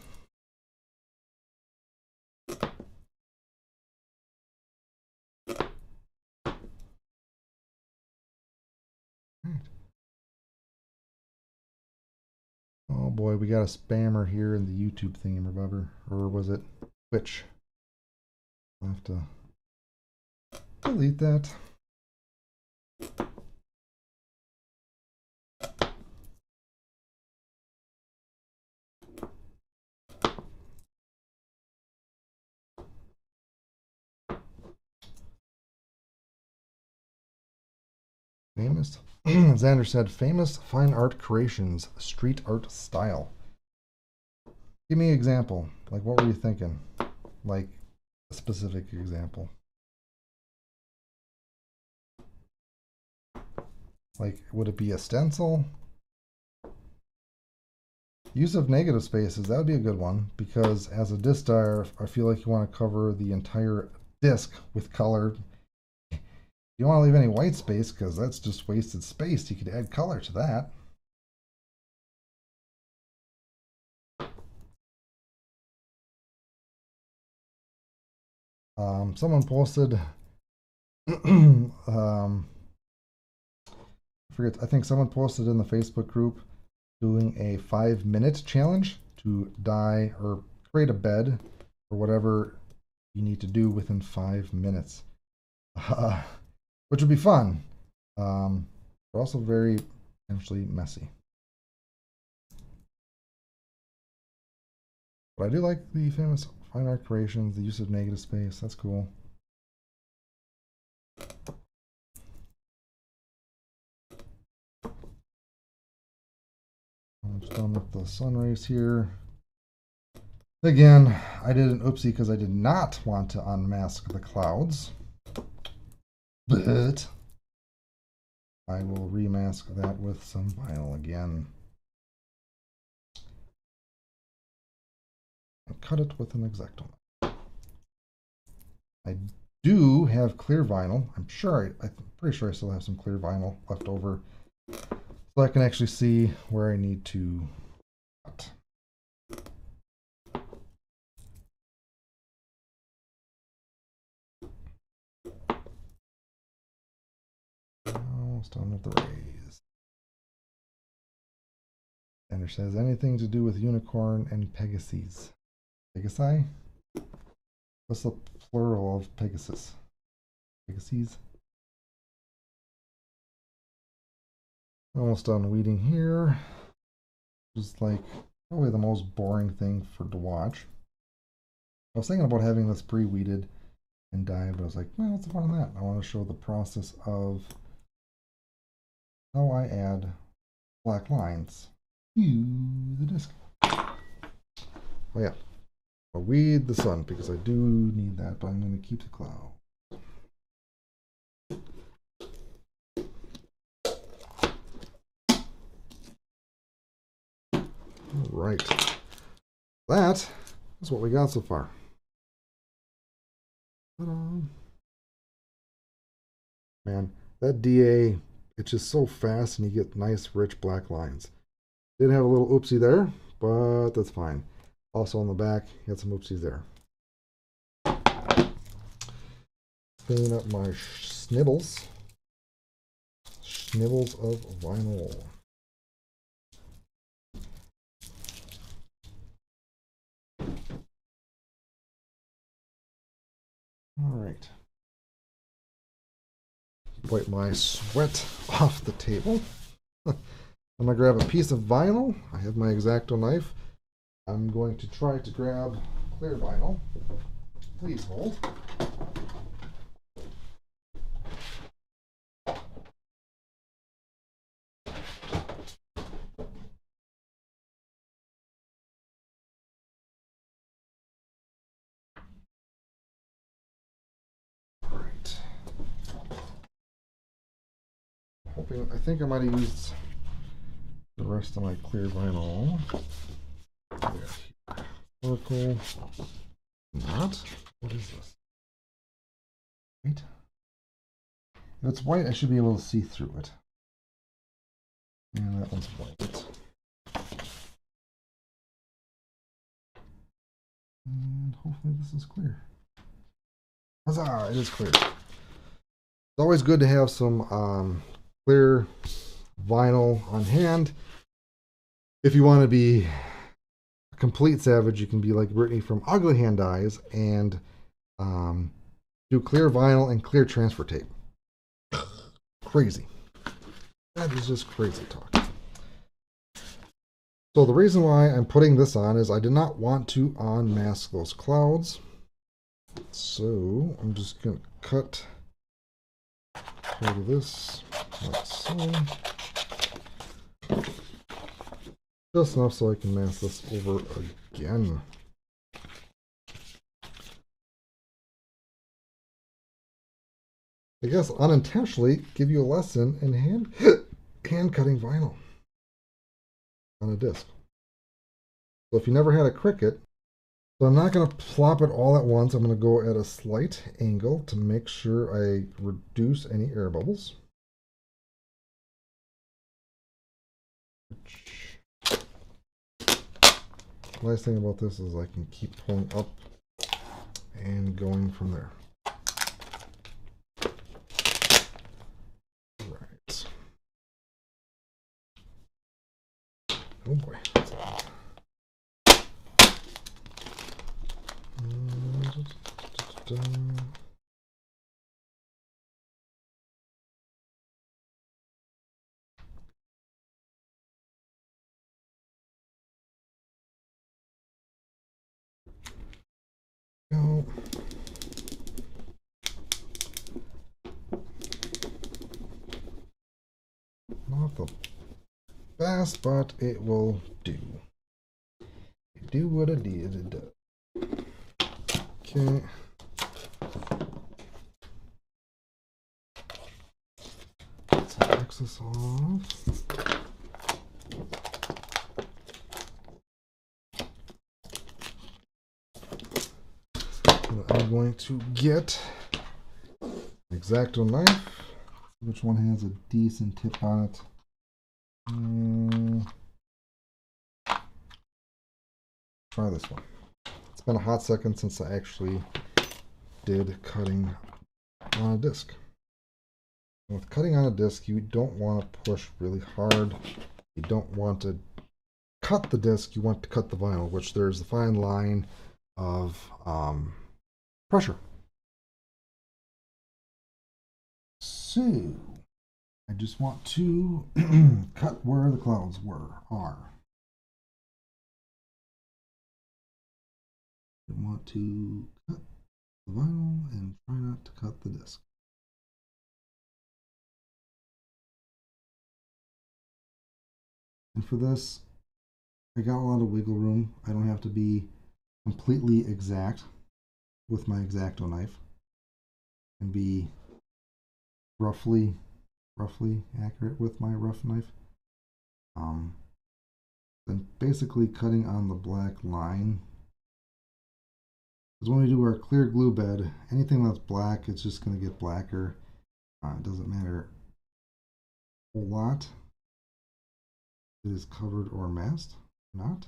Oh boy, we got a spammer here in the YouTube theme, remember? Or was it Twitch? I'll have to delete that. Famous, Xander said, famous fine art creations, street art style. Give me an example. Like, what were you thinking? Like, a specific example. Like, would it be a stencil? Use of negative spaces, that would be a good one, because as a disc dyer, I feel like you want to cover the entire disc with color. You don't want to leave any white space because that's just wasted space. You could add color to that. Someone posted, I think someone posted in the Facebook group doing a 5-minute challenge to dye or create a bed or whatever you need to do within 5 minutes, which would be fun, but also very potentially messy. But I do like the famous fine art creations, the use of negative space. That's cool. I'm just done with the sun rays here. Again, I did an oopsie because I did not want to unmask the clouds, but I will remask that with some vinyl again. And cut it with an X-Acto knife. I do have clear vinyl. I'm pretty sure I still have some clear vinyl left over, so I can actually see where I need to cut. Almost done with the rays. And it says anything to do with unicorn and Pegasus. Pegasi? What's the plural of Pegasus? Pegasus? Almost done weeding here. Just like probably the most boring thing to watch. I was thinking about having this pre-weeded and dyed, but I was like, well, what's the fun of that? I want to show the process of how I add black lines to the disc. Oh yeah, I'll weed the sun because I do need that, but I'm going to keep the cloud. All right, that is what we got so far. Man, that DA, it's just so fast and you get nice rich black lines. Did have a little oopsie there, but that's fine. Also on the back, had some oopsies there. Clean up my snibbles. Snibbles of vinyl. All right. Wipe my sweat off the table. I'm going to grab a piece of vinyl. I have my X-Acto knife. I'm going to try to grab clear vinyl. Please hold. Right. I think I might have used the rest of my clear vinyl. Oracle. Not. What is this? White. If it's white, I should be able to see through it. And that one's white. And hopefully this is clear. Huzzah! It is clear. It's always good to have some clear vinyl on hand. If you want to be a complete savage, you can be like Brittany from Ugly Hand Dyes and do clear vinyl and clear transfer tape. Crazy. That is just crazy talk. So the reason why I'm putting this on is I did not want to unmask those clouds. So I'm just going to cut part of this like so. Just enough so I can mask this over again. I guess unintentionally give you a lesson in hand cutting vinyl on a disc. So if you never had a Cricut, So I'm not going to plop it all at once. I'm going to go at a slight angle to make sure I reduce any air bubbles. The nice thing about this is I can keep pulling up and going from there. Right. Oh boy. Go. Not the best, but it will do. Do what it did. It does. Okay. Let's X this off. I'm going to get an X-Acto knife. Which one has a decent tip on it? Try this one. It's been a hot second since I actually did cutting on a disc. With cutting on a disc, you don't want to push really hard. You don't want to cut the disc. You want to cut the vinyl, which there's a fine line of pressure. So I just want to cut where the clouds are. I want to cut the vinyl and try not to cut the disc. And for this, I got a lot of wiggle room. I don't have to be completely exact with my X-Acto knife and be roughly accurate with my rough knife. Then basically cutting on the black line. Because when we do our clear glue bed, anything that's black, it's just going to get blacker. It doesn't matter a whole lot. It is covered or masked, not.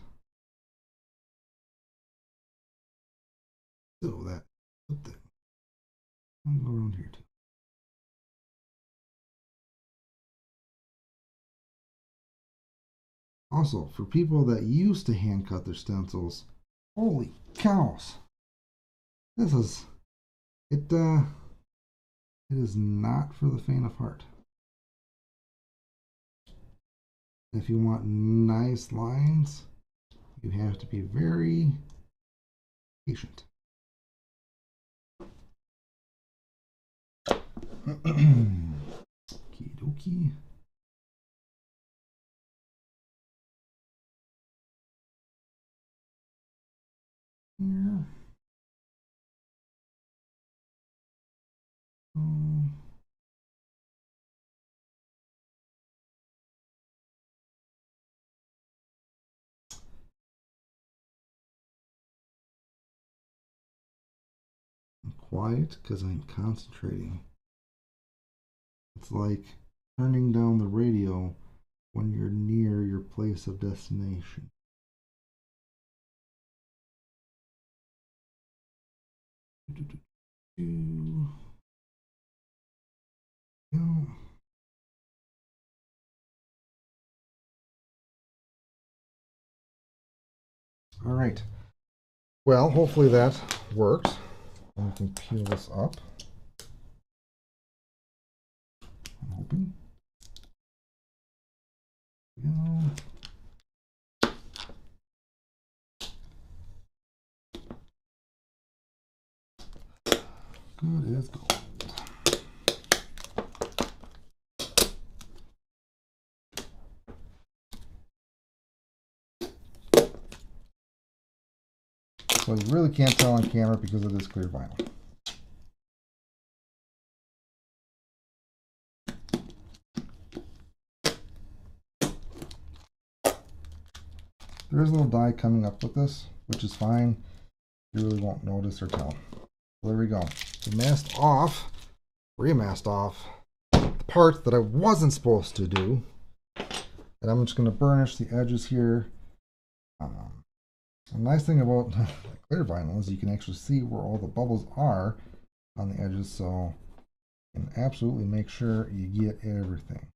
So that, I'll go around here too. Also, for people that used to hand cut their stencils, holy cows! This is it is not for the faint of heart. If you want nice lines, you have to be very patient. Okie dokie. Here. I'm quiet because I'm concentrating. It's like turning down the radio when you're near your place of destination. Go. All right. Well, hopefully that works. And we can peel this up. I'm hoping. Go. Good as gold. So you really can't tell on camera because of this clear vinyl. There is a little dye coming up with this, which is fine. You really won't notice or tell. There we go. We masked off, remasked off the part that I wasn't supposed to do. And I'm just going to burnish the edges here. The nice thing about clear vinyl is you can actually see where all the bubbles are on the edges, so you can absolutely make sure you get everything.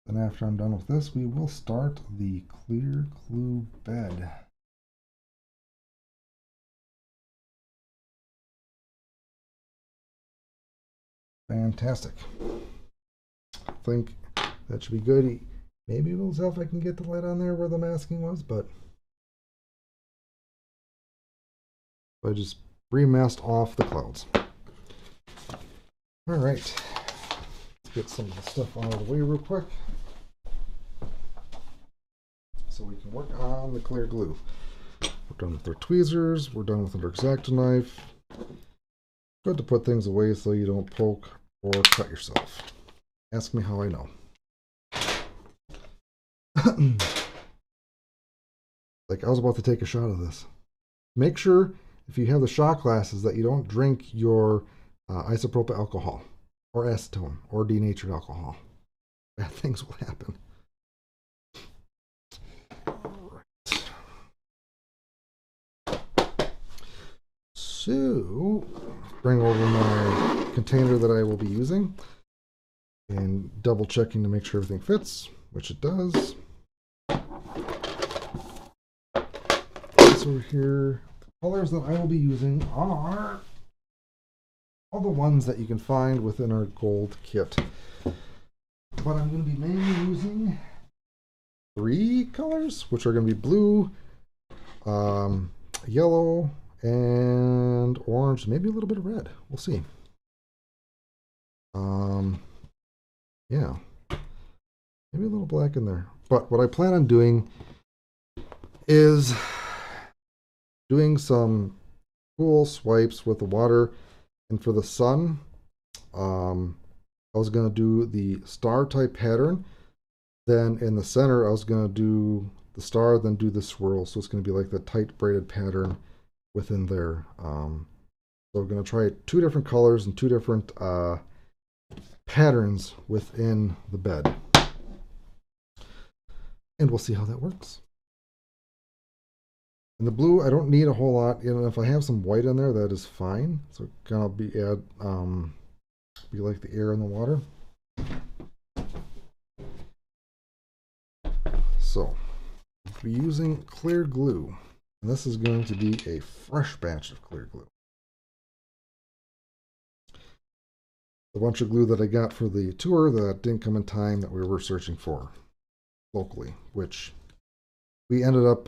And after I'm done with this, we will start the clear glue bed. Fantastic. I think that should be good. Maybe we'll see if I can get the light on there where the masking was, but I just remasked off the clouds. All right, let's get some of the stuff out of the way real quick so we can work on the clear glue. We're done with our tweezers, we're done with our X-Acto knife. Good to put things away so you don't poke or cut yourself. Ask me how I know. Like I was about to take a shot of this. Make sure if you have the shot glasses that you don't drink your isopropyl alcohol or acetone or denatured alcohol. Bad things will happen. All right. So, bring over my container that I will be using and double checking to make sure everything fits, which it does. This over here, the colors that I will be using are all the ones that you can find within our gold kit. But I'm going to be mainly using 3 colors, which are going to be blue, yellow, and orange, maybe a little bit of red. We'll see. Yeah, maybe a little black in there. But what I plan on doing is doing some cool swipes with the water. And for the sun, I was going to do the star type pattern. Then in the center, I was going to do the star, then do the swirl. So it's going to be like the tight braided pattern within there. So we're going to try 2 different colors and 2 different patterns within the bed. And we'll see how that works. And the blue, I don't need a whole lot. And if I have some white in there, that is fine. So it's gonna be be like the air in the water. So I'll be using clear glue, and this is going to be a fresh batch of clear glue. A bunch of glue that I got for the tour that didn't come in time that we were searching for locally, which we ended up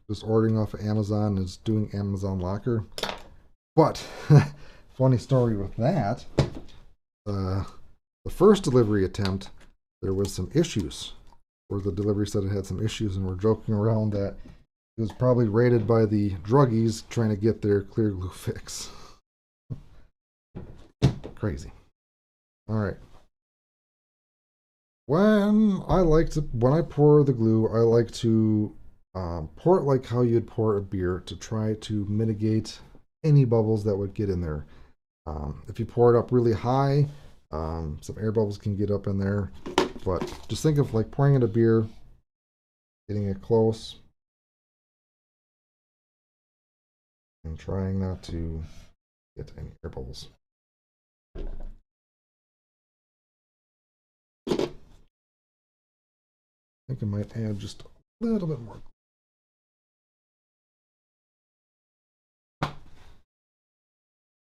just ordering off of Amazon and just doing Amazon Locker. But funny story with that, the first delivery attempt, there was some issues where the delivery said it had some issues, and we're joking around that it was probably raided by the druggies trying to get their clear glue fix. Crazy. All right. When I pour the glue, I like to pour it like how you'd pour a beer to try to mitigate any bubbles that would get in there. If you pour it up really high, some air bubbles can get up in there. But just think of like pouring in a beer, getting it close, and trying not to get any air bubbles. I think I might add just a little bit more.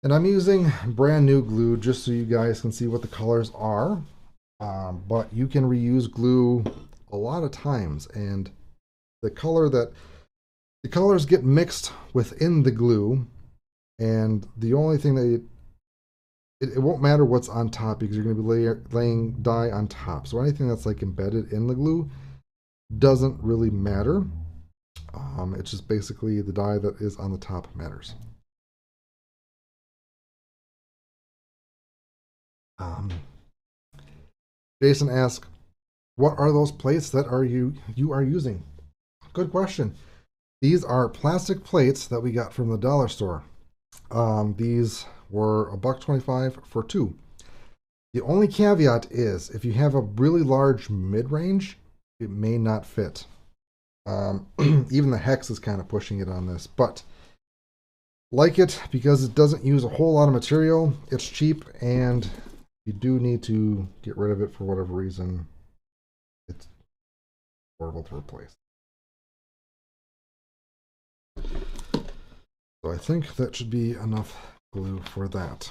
And I'm using brand new glue just so you guys can see what the colors are. But you can reuse glue a lot of times, and the colors get mixed within the glue, and the only thing that it won't matter what's on top because you're going to be laying dye on top. So anything that's like embedded in the glue doesn't really matter. It's just basically the dye that is on the top matters. Jason asks, what are those plates that you are using? Good question. These are plastic plates that we got from the dollar store. These were $1.25 for two. The only caveat is if you have a really large mid-range, it may not fit. Even the hex is kind of pushing it on this, but like it because it doesn't use a whole lot of material. It's cheap, and you do need to get rid of it for whatever reason. It's horrible to replace. So I think that should be enough glue for that.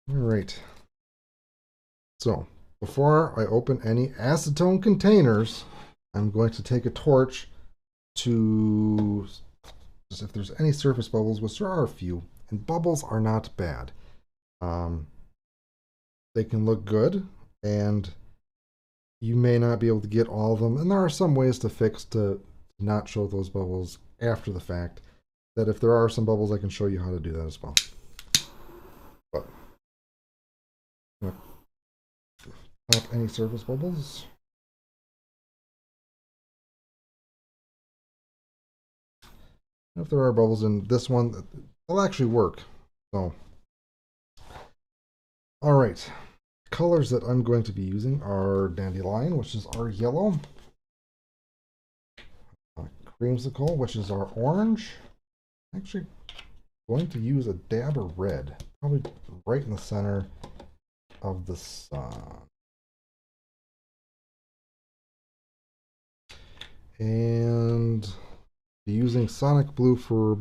All right. So before I open any acetone containers, I'm going to take a torch to just if there's any surface bubbles, which there are a few, and bubbles are not bad. They can look good, and you may not be able to get all of them, and there are some ways to fix to not show those bubbles after the fact. That if there are some bubbles, I can show you how to do that as well. But pop any surface bubbles. If there are bubbles in this one, they'll actually work. So, all right. Colors that I'm going to be using are Dandelion, which is our yellow. Creamsicle, which is our orange. Actually, going to use a dab of red, probably right in the center of the sun. And using Sonic Blue for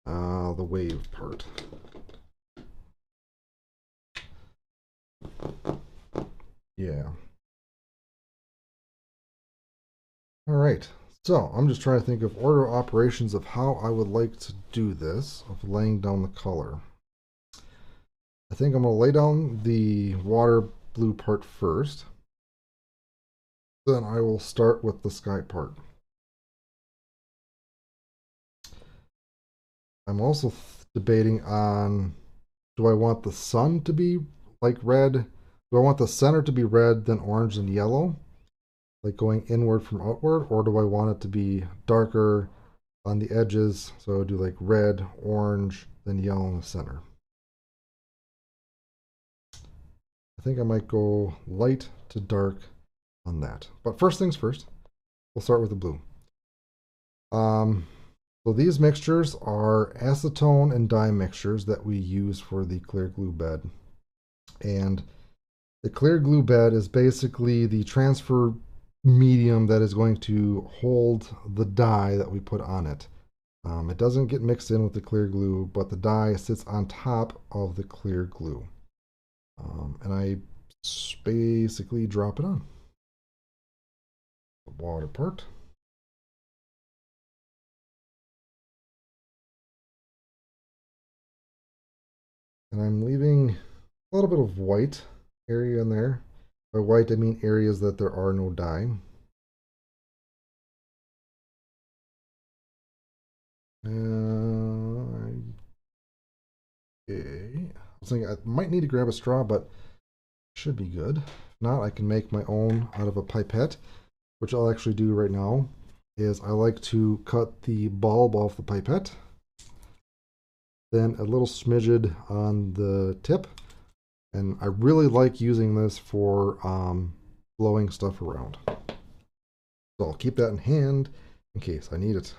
the wave part. Yeah. All right. So I'm just trying to think of order of operations of how I would like to do this, of laying down the color. I think I'm going to lay down the water blue part first. Then I will start with the sky part. I'm also debating on, do I want the sun to be like red? Do I want the center to be red, then orange and yellow? Like going inward from outward, or do I want it to be darker on the edges? So do like red, orange, then yellow in the center. I think I might go light to dark on that. But first things first, we'll start with the blue. So these mixtures are acetone and dye mixtures that we use for the clear glue bed. And the clear glue bed is basically the transfer medium that is going to hold the dye that we put on it. It doesn't get mixed in with the clear glue, but the dye sits on top of the clear glue. And I basically drop it on. The water part. And I'm leaving a little bit of white area in there. By white, I mean areas that there are no dye. Okay. I was thinking I might need to grab a straw, but should be good. If not, I can make my own out of a pipette, which I'll actually do right now. Is I like to cut the bulb off the pipette, then a little smidgen on the tip, and I really like using this for blowing stuff around. So I'll keep that in hand in case I need it.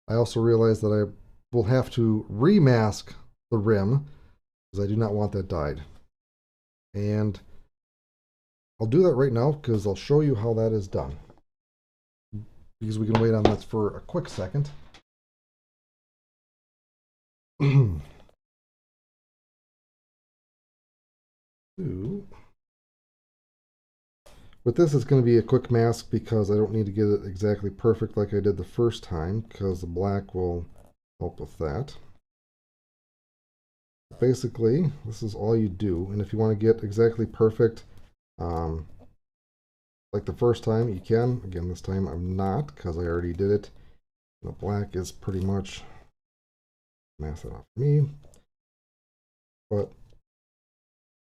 I also realize that I will have to remask the rim because I do not want that dyed. And I'll do that right now because I'll show you how that is done. Because we can wait on this for a quick second. With this, it's going to be a quick mask because I don't need to get it exactly perfect like I did the first time, because the black will help with that. Basically, this is all you do. And if you want to get exactly perfect, um, like the first time, you can. Again, this time I'm not because I already did it. The black is pretty much mask that off for me. But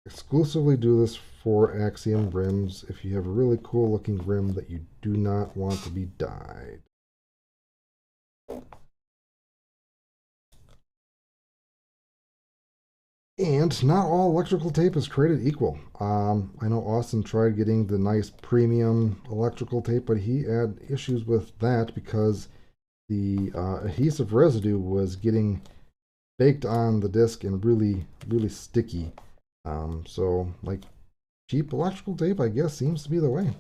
exclusively do this for Axiom rims if you have a really cool looking rim that you do not want to be dyed. And not all electrical tape is created equal. I know Austin tried getting the nice premium electrical tape, but he had issues with that because the adhesive residue was getting baked on the disc and really, really sticky. So, like, cheap electrical tape, I guess, seems to be the way.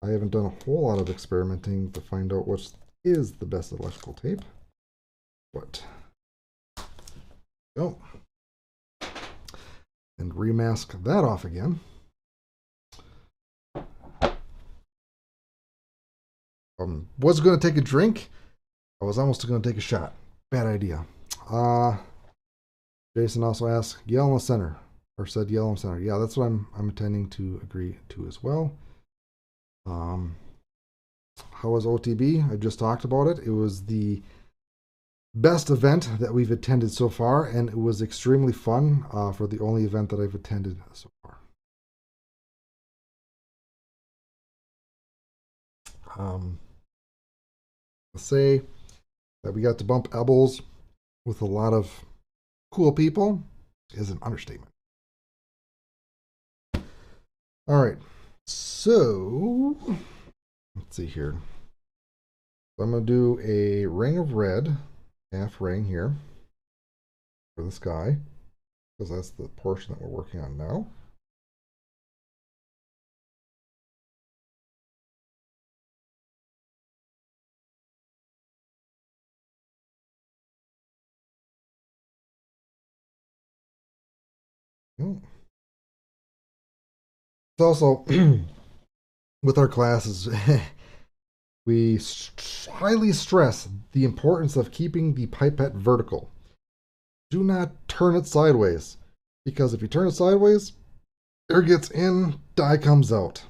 I haven't done a whole lot of experimenting to find out which is the best electrical tape. But, go. And remask that off again. Was going to take a drink. I was almost going to take a shot. Bad idea. Jason also asked, yellow in the center. Or said yellow in the center. Yeah, that's what I'm intending to agree to as well. How was OTB? I just talked about it. It was the best event that we've attended so far, and it was extremely fun for the only event that I've attended so far. I'll say that we got to bump elbows with a lot of cool people is an understatement. All right, so let's see here. So I'm going to do a ring of red, half ring here for the sky, because that's the portion that we're working on now. It's also with our classes, we highly stress the importance of keeping the pipette vertical. Do not turn it sideways, because if you turn it sideways, air gets in, dye comes out.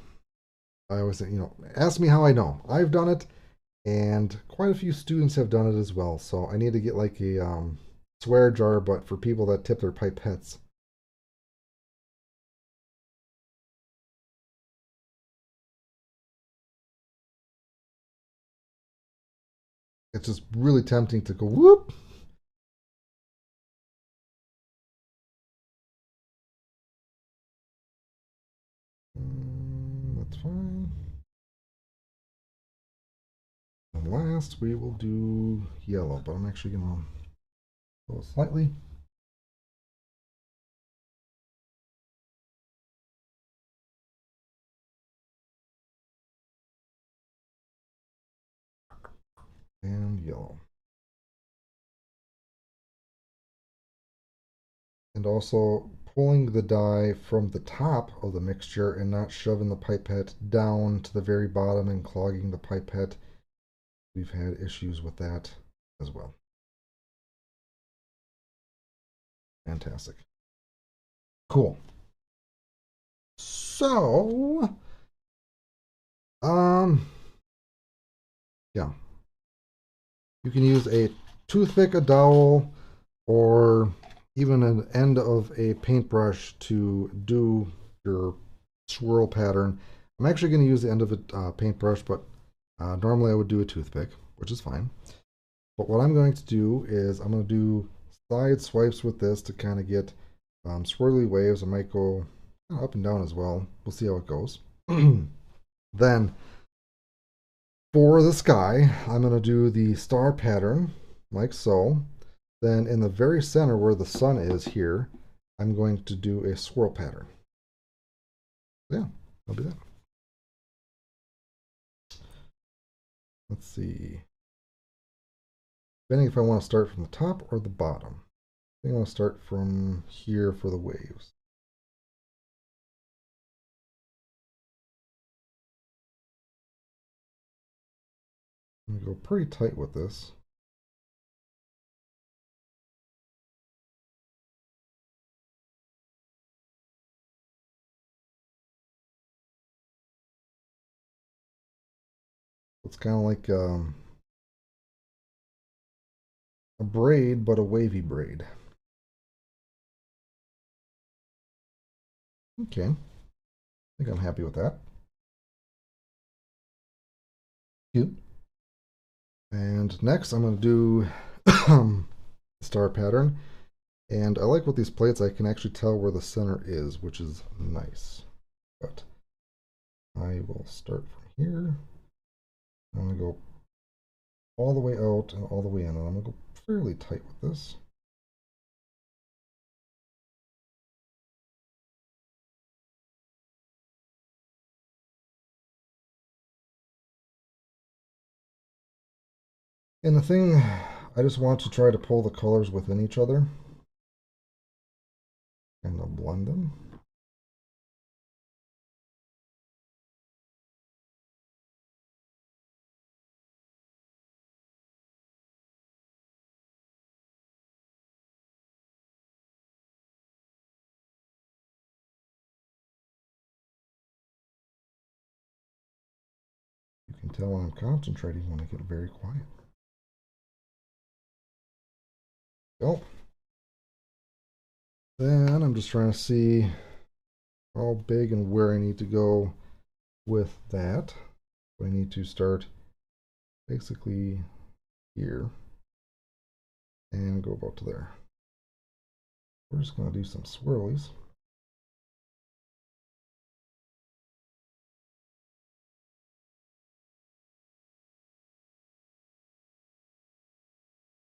I always say, ask me how I know. I've done it, and quite a few students have done it as well. So I need to get like a swear jar, but for people that tip their pipettes. It's just really tempting to go whoop. That's fine. And last, we will do yellow, but I'm actually going to go slightly. And yellow. And also pulling the dye from the top of the mixture and not shoving the pipette down to the very bottom and clogging the pipette. We've had issues with that as well. Fantastic. Cool. So, yeah. You can use a toothpick, a dowel, or even an end of a paintbrush to do your swirl pattern. I'm actually going to use the end of a paintbrush, but normally I would do a toothpick, which is fine. But what I'm going to do is I'm going to do side swipes with this to kind of get swirly waves. I might go up and down as well. We'll see how it goes. Then for the sky, I'm going to do the star pattern like so. Then in the very center where the sun is here, I'm going to do a swirl pattern. Yeah, I'll do that. Let's see. Depending if I want to start from the top or the bottom. I think I want to start from here for the waves. I'm going to go pretty tight with this. It's kind of like a braid, but a wavy braid. Okay, I think I'm happy with that. Cute. And next I'm going to do star pattern. And I like with these plates, I can actually tell where the center is, which is nice. But I will start from here. I'm going to go all the way out and all the way in, and I'm going to go fairly tight with this. And the thing, I just want to try to pull the colors within each other. And I'll blend them. You can tell I'm concentrating when I get very quiet. Go. Then I'm just trying to see how big and where I need to go with that. I need to start basically here and go about to there. We're just going to do some swirlies.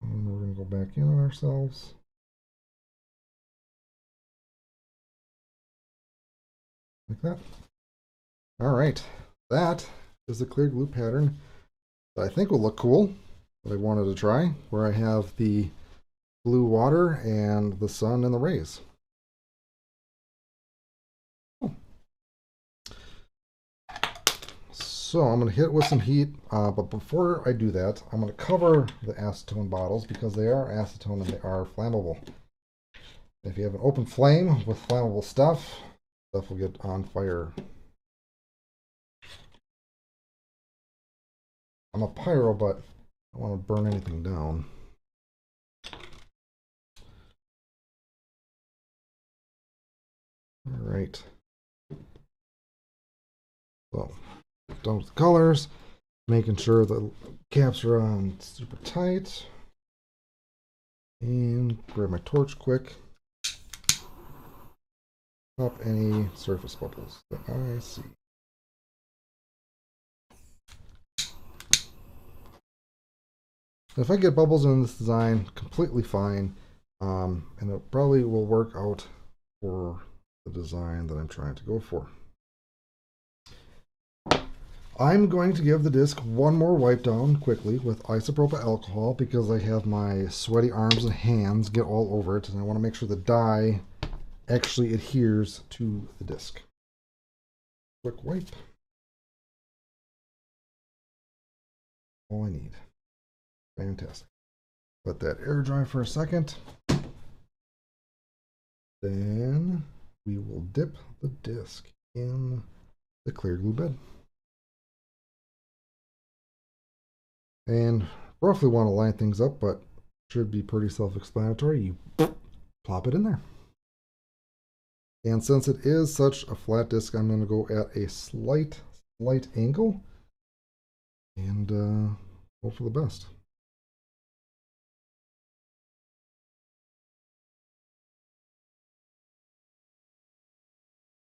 And we're going to go back in on ourselves. Like that. All right, that is the clear glue pattern that I think will look cool, that I wanted to try, where I have the blue water and the sun and the rays. So I'm going to hit it with some heat, but before I do that, I'm going to cover the acetone bottles because they are acetone and they are flammable. If you have an open flame with flammable stuff, stuff will get on fire. I'm a pyro, but I don't want to burn anything down. All right. So, done with the colors, making sure the caps are on super tight. And grab my torch quick. Pop any surface bubbles that I see. If I get bubbles in this design, completely fine, and it probably will work out for the design that I'm trying to go for. I'm going to give the disc one more wipe down quickly with isopropyl alcohol because I have my sweaty arms and hands get all over it, and I want to make sure the dye actually adheres to the disc. Quick wipe. All I need. Fantastic. Let that air dry for a second. Then we will dip the disc in the clear glue bed. And roughly want to line things up, but should be pretty self-explanatory. You plop it in there. And since it is such a flat disc, I'm going to go at a slight angle and hope for the best.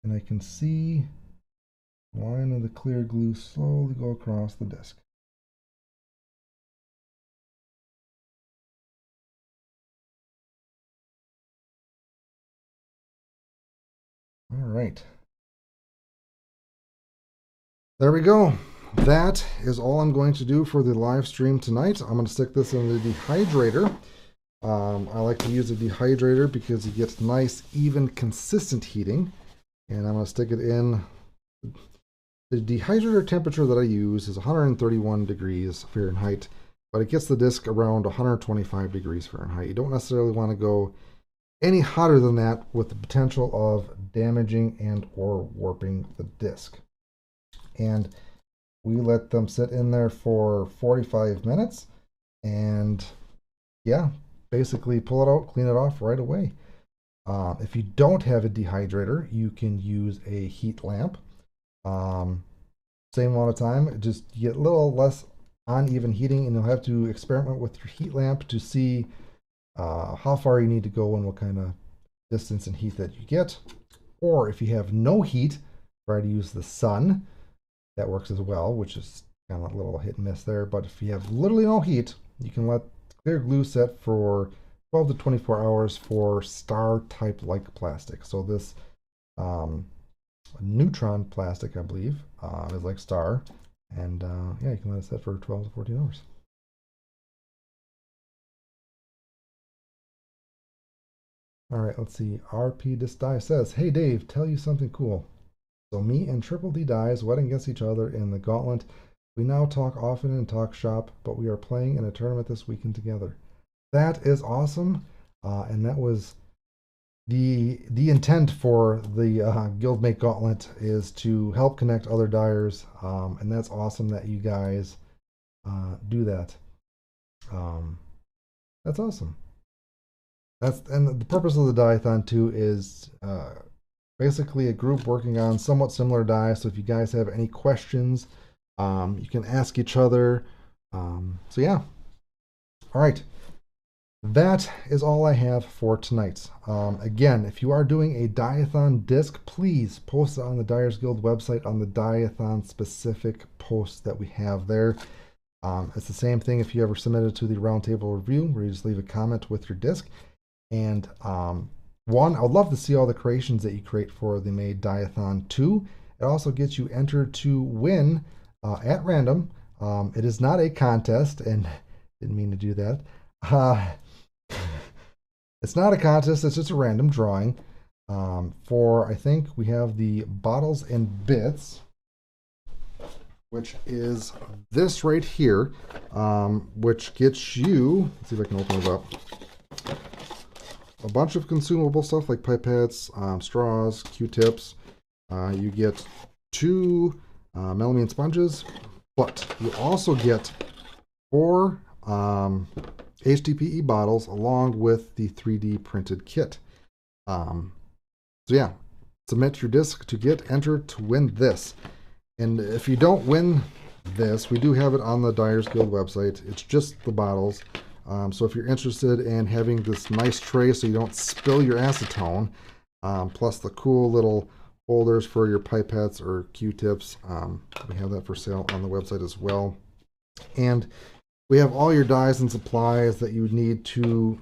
And I can see the line of the clear glue slowly go across the disc. All right. There we go. That is all I'm going to do for the live stream tonight. I'm going to stick this in the dehydrator. I like to use a dehydrator because you get nice, even, consistent heating. And I'm going to stick it in. The dehydrator temperature that I use is 131 degrees Fahrenheit, but it gets the disc around 125 degrees Fahrenheit. You don't necessarily want to go any hotter than that with the potential of damaging and or warping the disc. And We let them sit in there for 45 minutes and yeah, basically pull it out, clean it off right away. If you don't have a dehydrator, you can use a heat lamp. Um, Same amount of time, just get a little less uneven heating, and you'll have to experiment with your heat lamp to see how far you need to go and what kind of distance and heat that you get. Or if you have no heat, try to use the sun. That works as well, which is kind of a little hit and miss there. But if you have literally no heat, you can let clear glue set for 12 to 24 hours for star type like plastic. So this neutron plastic, I believe, is like star. And yeah, you can let it set for 12 to 14 hours. All right, let's see. RP Disc Dye says, "Hey Dave, tell you something cool. So me and Triple D Dyes went against each other in the gauntlet. We now talk often and talk shop, but we are playing in a tournament this weekend together." That is awesome, and that was the intent for the Guildmate Gauntlet, is to help connect other dyers, and that's awesome that you guys do that. That's awesome. And the purpose of the Dye-a-Thon too is basically a group working on somewhat similar dyes. So if you guys have any questions, you can ask each other. So yeah. All right. That is all I have for tonight. Again, if you are doing a Dye-a-Thon disc, please post it on the Dyers Guild website on the Dye-a-Thon specific post that we have there. It's the same thing if you ever submit it to the Roundtable Review, where you just leave a comment with your disc. And one, I would love to see all the creations that you create for the May Dye-a-Thon 2. It also gets you entered to win at random. It is not a contest, and didn't mean to do that. It's not a contest, it's just a random drawing. I think we have the Bottles and Bits, which is this right here, which gets you, let's see if I can open it up, a bunch of consumable stuff like pipettes, straws, Q-tips. You get 2 melamine sponges, but you also get 4 HDPE bottles along with the 3D printed kit. So yeah, submit your disc to get entered to win this. And if you don't win this, we do have it on the Dyers Guild website. It's just the bottles. So if you're interested in having this nice tray so you don't spill your acetone, plus the cool little holders for your pipettes or Q-tips, we have that for sale on the website as well. And we have all your dyes and supplies that you need to,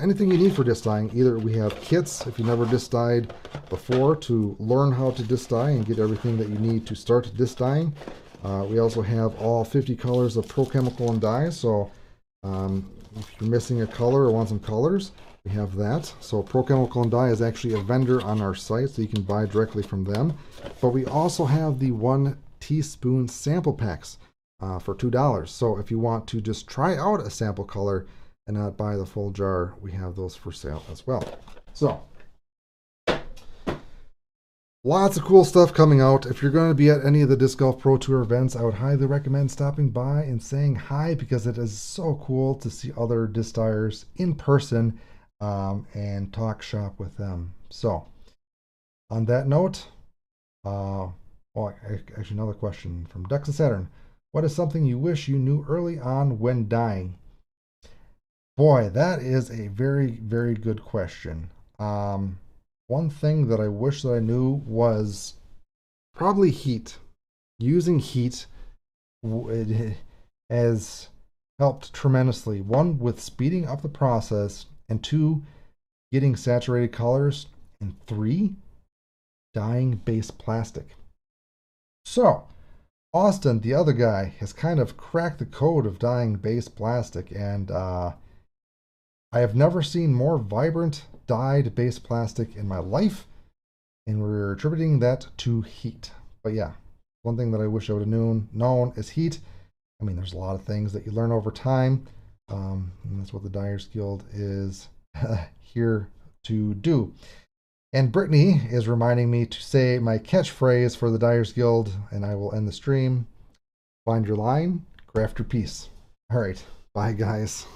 anything you need for disc dyeing. Either we have kits if you never disc dyed before to learn how to disc dye and get everything that you need to start disc dyeing. We also have all 50 colors of Pro Chemical and dyes. So if you're missing a color or want some colors, we have that. So Pro Chemical and Dye is actually a vendor on our site, so you can buy directly from them. But we also have the 1 teaspoon sample packs for $2. So if you want to just try out a sample color and not buy the full jar, we have those for sale as well. So lots of cool stuff coming out. If you're going to be at any of the Disc Golf Pro Tour events, I would highly recommend stopping by and saying hi, because it is so cool to see other disc dyers in person and talk shop with them. So on that note, actually another question from Ducks of Saturn. What is something you wish you knew early on when dyeing? Boy, that is a very, very good question. One thing that I wish that I knew was probably heat. Using heat has helped tremendously. 1, with speeding up the process, and 2, getting saturated colors, and 3, dyeing base plastic. So Austin, the other guy, has kind of cracked the code of dyeing base plastic, and I have never seen more vibrant dyed base plastic in my life, and we're attributing that to heat. But yeah, one thing that I wish I would have known is heat. I mean, there's a lot of things that you learn over time, and that's what the Dyers Guild is here to do. And Brittany is reminding me to say my catchphrase for the Dyers Guild, and I will end the stream. Find your line, craft your piece. All right. Bye, guys.